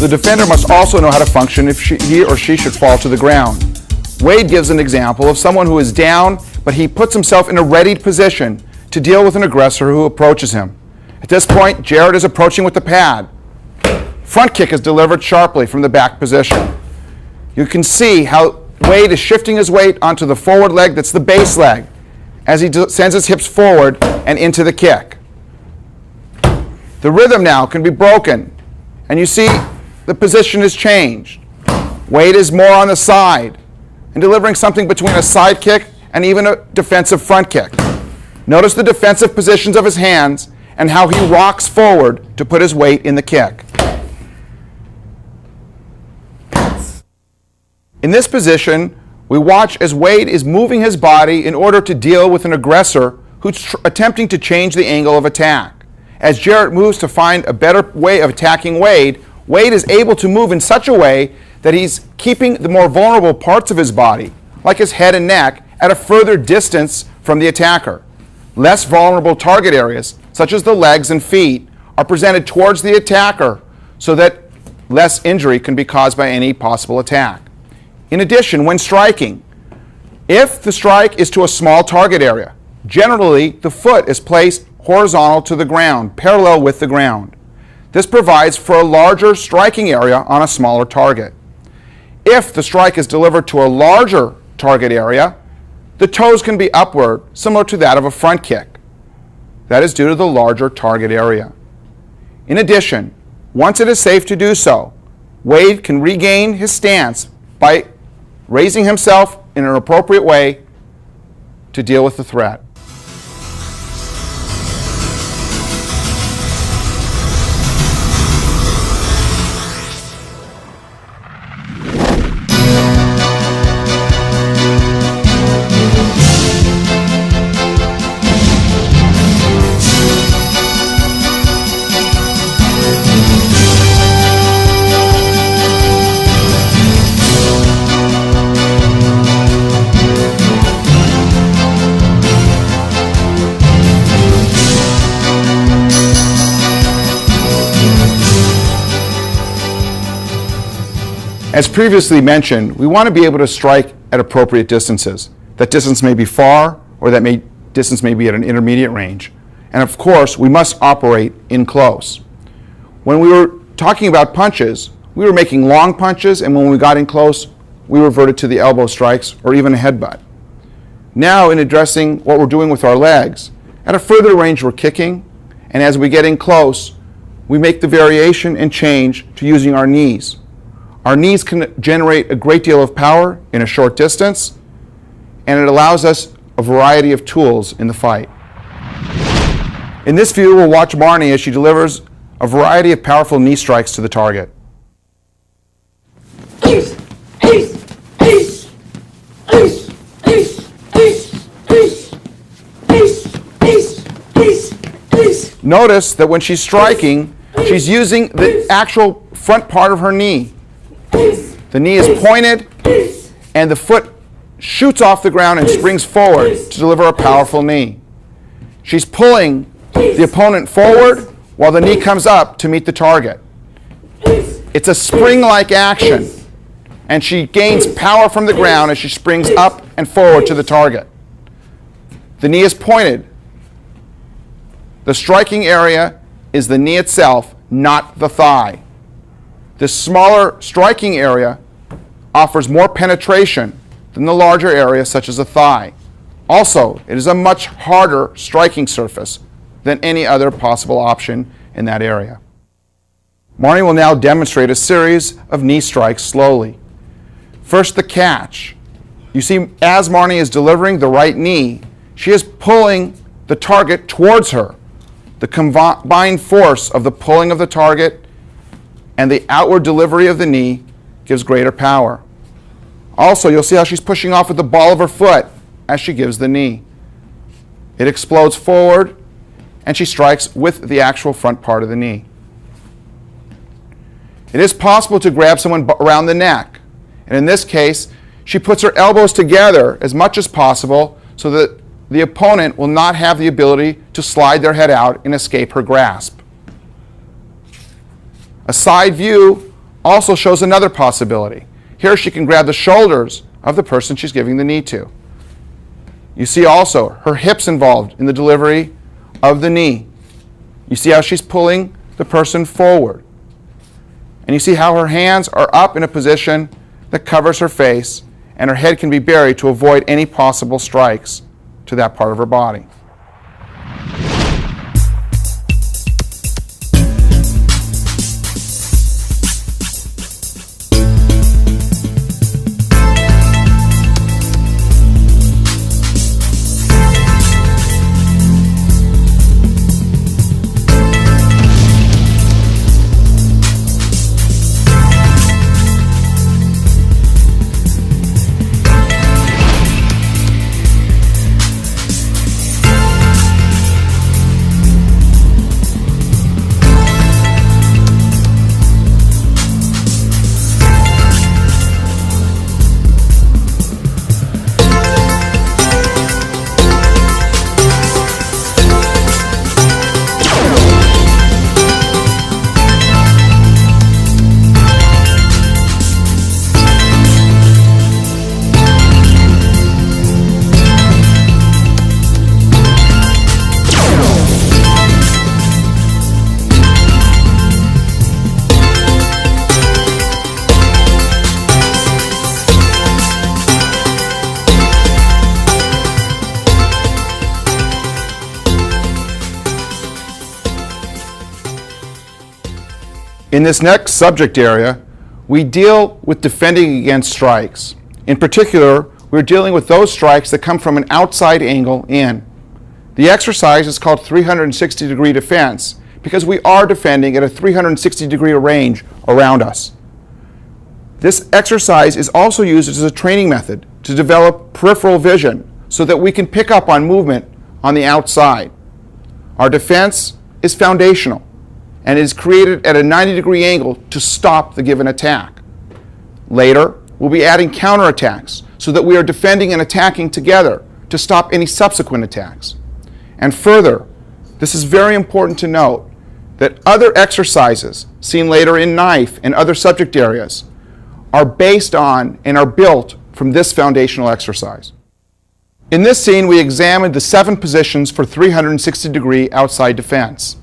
Speaker 1: The defender must also know how to function if he or she should fall to the ground. Wade gives an example of someone who is down, but he puts himself in a readied position to deal with an aggressor who approaches him. At this point, Jared is approaching with the pad. Front kick is delivered sharply from the back position. You can see how Wade is shifting his weight onto the forward leg, that's the base leg, as he sends his hips forward and into the kick. The rhythm now can be broken, and you see the position has changed. Wade is more on the side and delivering something between a side kick and even a defensive front kick. Notice the defensive positions of his hands and how he rocks forward to put his weight in the kick. In this position, we watch as Wade is moving his body in order to deal with an aggressor who's attempting to change the angle of attack. As Jarrett moves to find a better way of attacking Wade, Wade is able to move in such a way that he's keeping the more vulnerable parts of his body, like his head and neck, at a further distance from the attacker. Less vulnerable target areas, such as the legs and feet, are presented towards the attacker so that less injury can be caused by any possible attack. In addition, when striking, if the strike is to a small target area, generally the foot is placed horizontal to the ground, parallel with the ground. This provides for a larger striking area on a smaller target. If the strike is delivered to a larger target area, the toes can be upward, similar to that of a front kick. That is due to the larger target area. In addition, once it is safe to do so, Wade can regain his stance by raising himself in an appropriate way to deal with the threat. As previously mentioned, we want to be able to strike at appropriate distances. That distance may be far, or distance may be at an intermediate range. And of course, we must operate in close. When we were talking about punches, we were making long punches, and when we got in close, we reverted to the elbow strikes or even a headbutt. Now, in addressing what we're doing with our legs, at a further range we're kicking, and as we get in close, we make the variation and change to using our knees. Our knees can generate a great deal of power in a short distance, and it allows us a variety of tools in the fight. In this view, we'll watch Marnie as she delivers a variety of powerful knee strikes to the target. Notice that when she's striking, she's using the actual front part of her knee. The knee is pointed, and the foot shoots off the ground and springs forward to deliver a powerful knee. She's pulling the opponent forward while the knee comes up to meet the target. It's a spring-like action, and she gains power from the ground as she springs up and forward to the target. The knee is pointed. The striking area is the knee itself, not the thigh. This smaller striking area offers more penetration than the larger area, such as a thigh. Also, it is a much harder striking surface than any other possible option in that area. Marnie will now demonstrate a series of knee strikes slowly. First, the catch. You see, as Marnie is delivering the right knee, she is pulling the target towards her. The combined force of the pulling of the target and the outward delivery of the knee gives greater power. Also, you'll see how she's pushing off with the ball of her foot as she gives the knee. It explodes forward, and she strikes with the actual front part of the knee. It is possible to grab someone around the neck, and in this case, she puts her elbows together as much as possible so that the opponent will not have the ability to slide their head out and escape her grasp. A side view also shows another possibility. Here she can grab the shoulders of the person she's giving the knee to. You see also her hips involved in the delivery of the knee. You see how she's pulling the person forward. And you see how her hands are up in a position that covers her face, and her head can be buried to avoid any possible strikes to that part of her body. In this next subject area, we deal with defending against strikes. In particular, we're dealing with those strikes that come from an outside angle in. The exercise is called 360-degree defense because we are defending at a 360-degree range around us. This exercise is also used as a training method to develop peripheral vision so that we can pick up on movement on the outside. Our defense is foundational and is created at a 90-degree angle to stop the given attack. Later, we'll be adding counterattacks so that we are defending and attacking together to stop any subsequent attacks. And further, this is very important to note that other exercises seen later in knife and other subject areas are based on and are built from this foundational exercise. In this scene, we examined the 7 positions for 360-degree outside defense.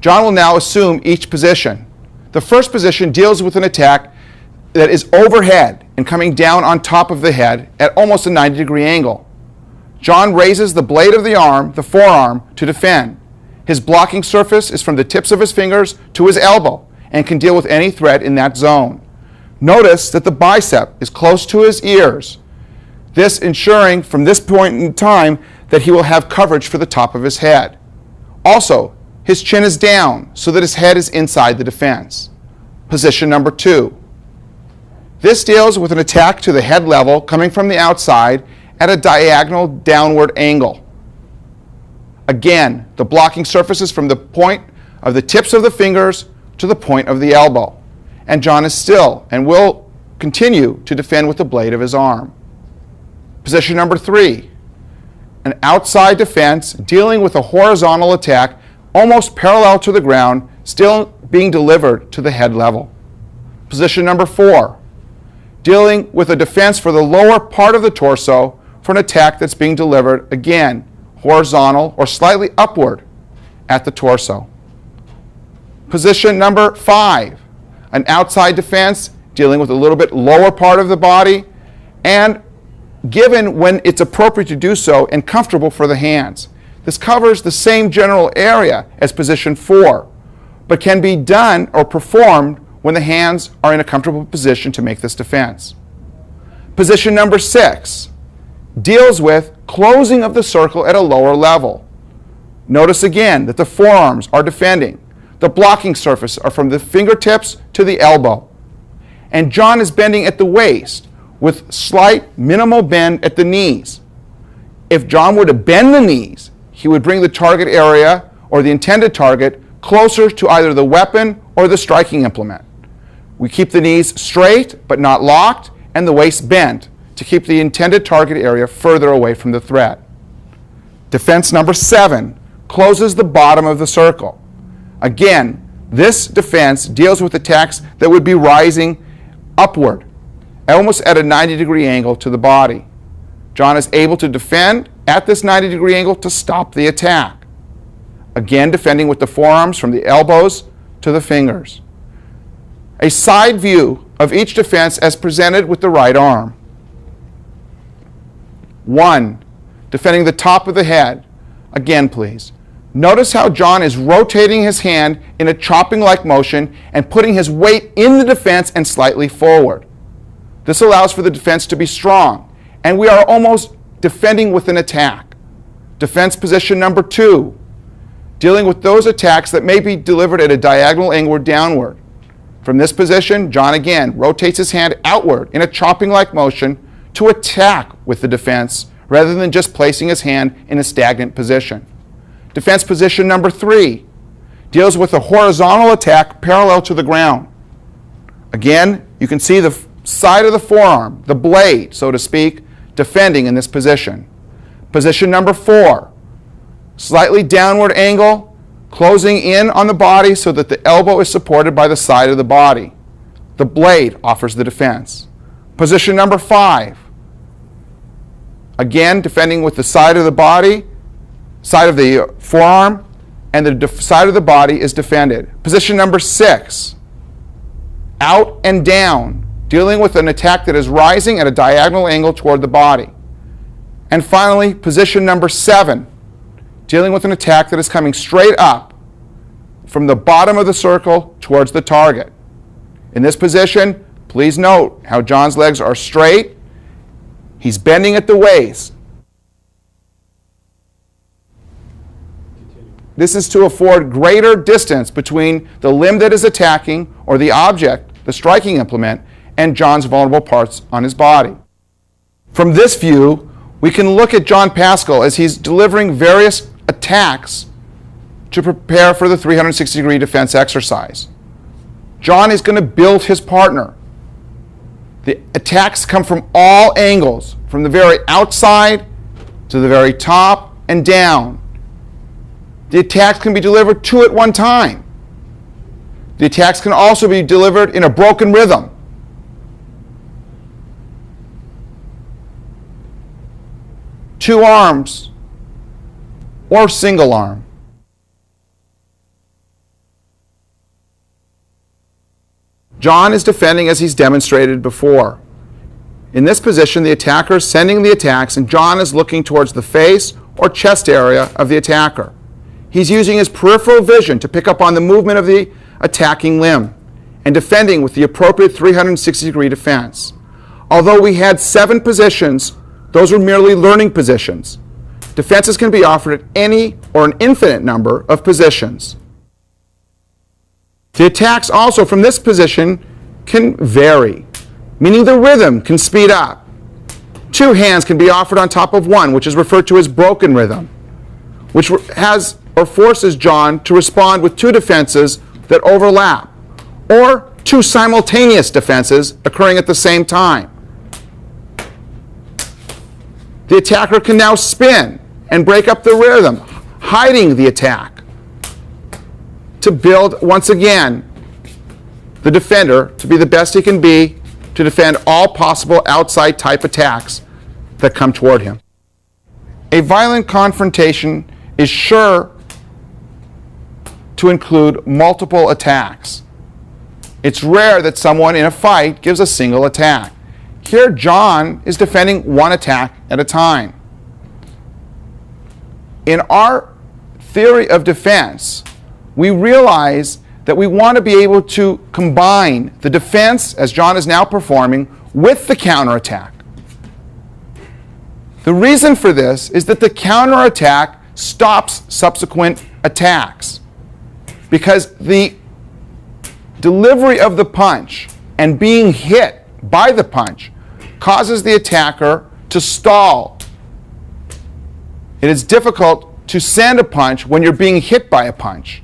Speaker 1: John will now assume each position. The first position deals with an attack that is overhead and coming down on top of the head at almost a 90-degree angle. John raises the blade of the arm, the forearm, to defend. His blocking surface is from the tips of his fingers to his elbow and can deal with any threat in that zone. Notice that the bicep is close to his ears, this ensuring from this point in time that he will have coverage for the top of his head. Also, his chin is down so that his head is inside the defense. Position number 2. This deals with an attack to the head level coming from the outside at a diagonal downward angle. Again, the blocking surface is from the point of the tips of the fingers to the point of the elbow. And John is still and will continue to defend with the blade of his arm. Position number 3. An outside defense dealing with a horizontal attack almost parallel to the ground, still being delivered to the head level. Position number 4. Dealing with a defense for the lower part of the torso for an attack that's being delivered, again, horizontal or slightly upward at the torso. Position number 5. An outside defense dealing with a little bit lower part of the body and given when it's appropriate to do so and comfortable for the hands. This covers the same general area as position 4, but can be done or performed when the hands are in a comfortable position to make this defense. Position number 6 deals with closing of the circle at a lower level. Notice again that the forearms are defending. The blocking surface are from the fingertips to the elbow. And John is bending at the waist with slight minimal bend at the knees. If John were to bend the knees, he would bring the target area or the intended target closer to either the weapon or the striking implement. We keep the knees straight but not locked and the waist bent to keep the intended target area further away from the threat. Defense number 7 closes the bottom of the circle. Again, this defense deals with attacks that would be rising upward, almost at a 90-degree angle to the body. John is able to defend at this 90-degree angle to stop the attack. Again, defending with the forearms from the elbows to the fingers. A side view of each defense as presented with the right arm. 1. Defending the top of the head. Again, please. Notice how John is rotating his hand in a chopping-like motion and putting his weight in the defense and slightly forward. This allows for the defense to be strong, and we are almost defending with an attack. Defense position number 2, dealing with those attacks that may be delivered at a diagonal angle downward. From this position, John again rotates his hand outward in a chopping-like motion to attack with the defense rather than just placing his hand in a stagnant position. Defense position number 3 deals with a horizontal attack parallel to the ground. Again, you can see the side of the forearm, the blade, so to speak, defending in this position. Position number 4, slightly downward angle, closing in on the body so that the elbow is supported by the side of the body. The blade offers the defense. Position number 5, again defending with the side of the body, side of the forearm, and the side of the body is defended. Position number 6, out and down, dealing with an attack that is rising at a diagonal angle toward the body. And finally, position number 7, dealing with an attack that is coming straight up from the bottom of the circle towards the target. In this position, please note how John's legs are straight. He's bending at the waist. This is to afford greater distance between the limb that is attacking, or the object, the striking implement, and John's vulnerable parts on his body. From this view, we can look at John Pascal as he's delivering various attacks to prepare for the 360-degree defense exercise. John is going to build his partner. The attacks come from all angles, from the very outside to the very top and down. The attacks can be delivered two at one time. The attacks can also be delivered in a broken rhythm. Two arms or single arm. John is defending as he's demonstrated before. In this position, the attacker is sending the attacks, and John is looking towards the face or chest area of the attacker. He's using his peripheral vision to pick up on the movement of the attacking limb and defending with the appropriate 360-degree defense. Although we had 7 positions, those were merely learning positions. Defenses can be offered at any or an infinite number of positions. The attacks also from this position can vary, meaning the rhythm can speed up. 2 hands can be offered on top of one, which is referred to as broken rhythm, which has or forces John to respond with 2 defenses that overlap, or 2 simultaneous defenses occurring at the same time. The attacker can now spin and break up the rhythm, hiding the attack, to build, once again, the defender to be the best he can be to defend all possible outside type attacks that come toward him. A violent confrontation is sure to include multiple attacks. It's rare that someone in a fight gives a single attack. Here, John is defending one attack at a time. In our theory of defense, we realize that we want to be able to combine the defense, as John is now performing, with the counterattack. The reason for this is that the counterattack stops subsequent attacks, because the delivery of the punch and being hit by the punch causes the attacker to stall. It is difficult to send a punch when you're being hit by a punch.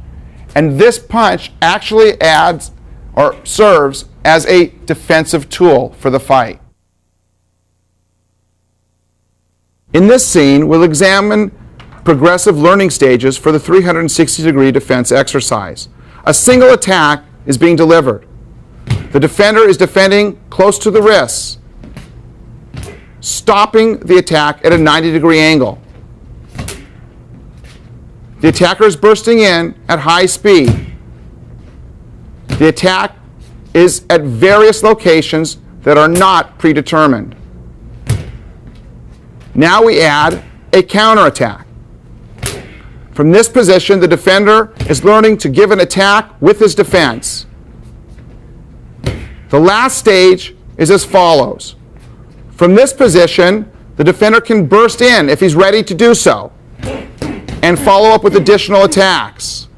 Speaker 1: And this punch actually adds or serves as a defensive tool for the fight. In this scene, we'll examine progressive learning stages for the 360-degree defense exercise. A single attack is being delivered. The defender is defending close to the wrists, stopping the attack at a 90-degree angle. The attacker is bursting in at high speed. The attack is at various locations that are not predetermined. Now we add a counterattack. From this position, the defender is learning to give an attack with his defense. The last stage is as follows. From this position, the defender can burst in if he's ready to do so, and follow up with additional attacks.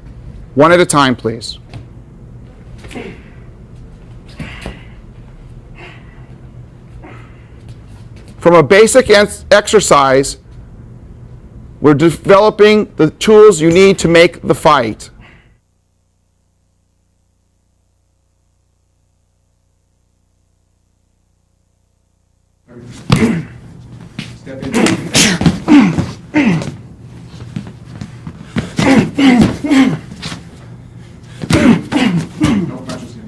Speaker 1: One at a time, please. From a basic exercise, we're developing the tools you need to make the fight. Step in. No punches here.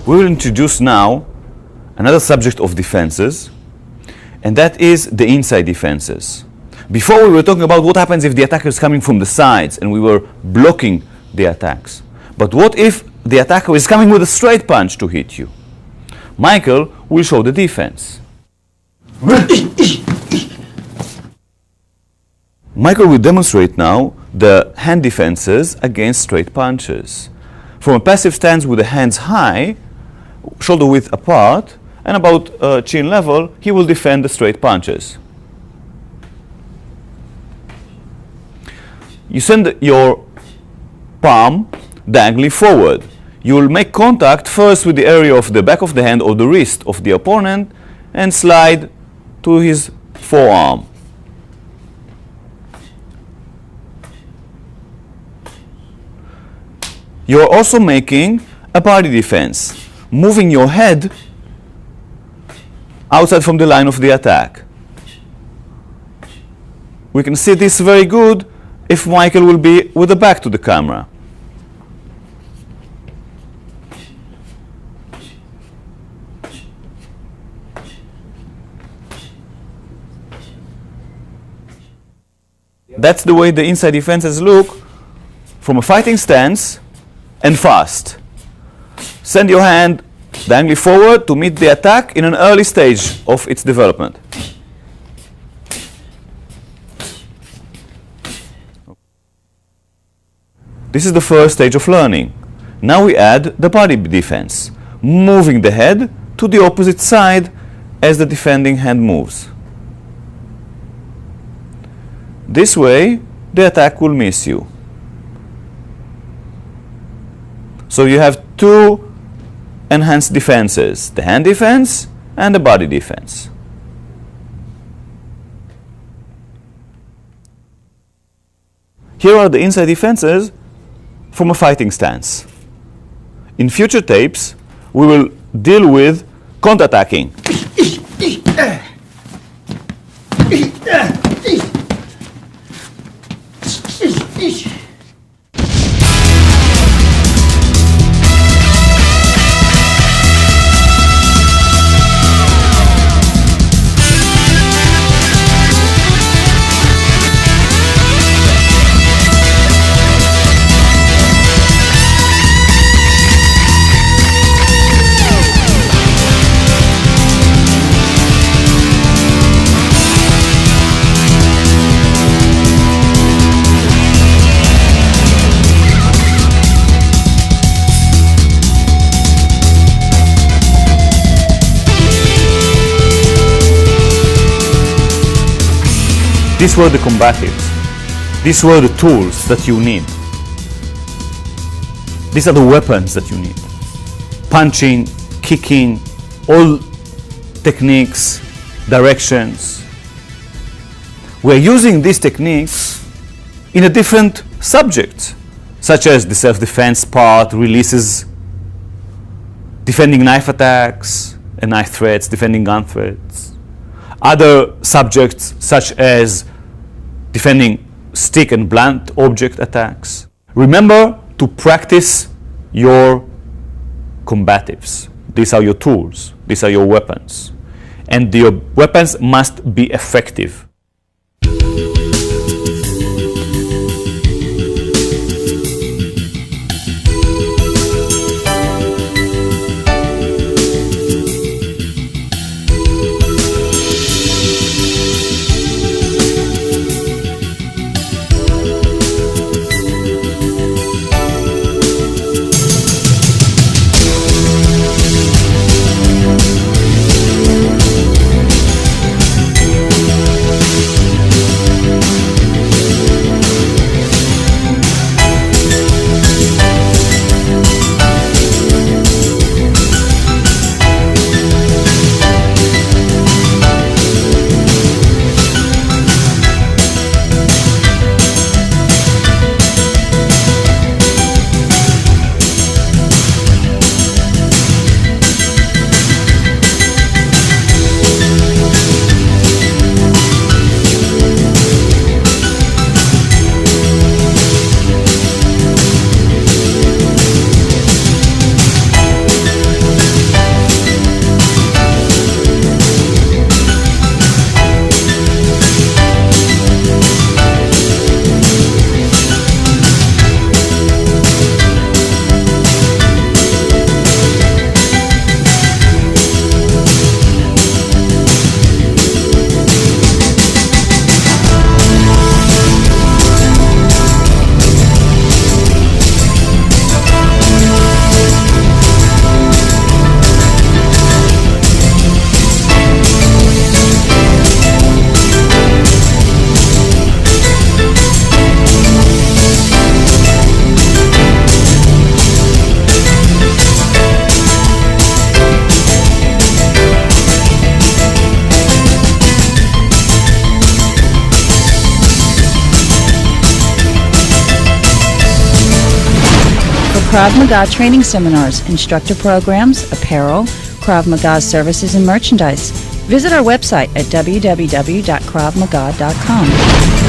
Speaker 2: we will introduce now another subject of defenses, and that is the inside defenses. Before we were talking about what happens if the attacker is coming from the sides and we were blocking the attacks. But what if the attacker is coming with a straight punch to hit you? Michael will show the defense. Michael will demonstrate now the hand defenses against straight punches. From a passive stance with the hands high, shoulder width apart, and about chin level, he will defend the straight punches. You send your palm diagonally forward. You will make contact first with the area of the back of the hand or the wrist of the opponent and slide to his forearm. You are also making a body defense, moving your head outside from the line of the attack. We can see this very good if Michael will be with the back to the camera. That's the way the inside defenses look from a fighting stance and fast. Send your hand diagonally forward to meet the attack in an early stage of its development. This is the first stage of learning. Now we add the body defense, moving the head to the opposite side as the defending hand moves. This way, the attack will miss you. So you have two enhanced defenses, the hand defense and the body defense. Here are the inside defenses from a fighting stance. In future tapes, we will deal with counterattacking. These were the combatives. These were the tools that you need. These are the weapons that you need. Punching, kicking, all techniques, directions. We're using these techniques in a different subject, such as the self-defense part, releases, defending knife attacks and knife threats, defending gun threats. Other subjects such as defending stick and blunt object attacks. Remember to practice your combatives. These are your tools. These are your weapons. And your weapons must be effective.
Speaker 4: Krav Maga training seminars, instructor programs, apparel, Krav Maga services, and merchandise. Visit our website at www.kravmaga.com.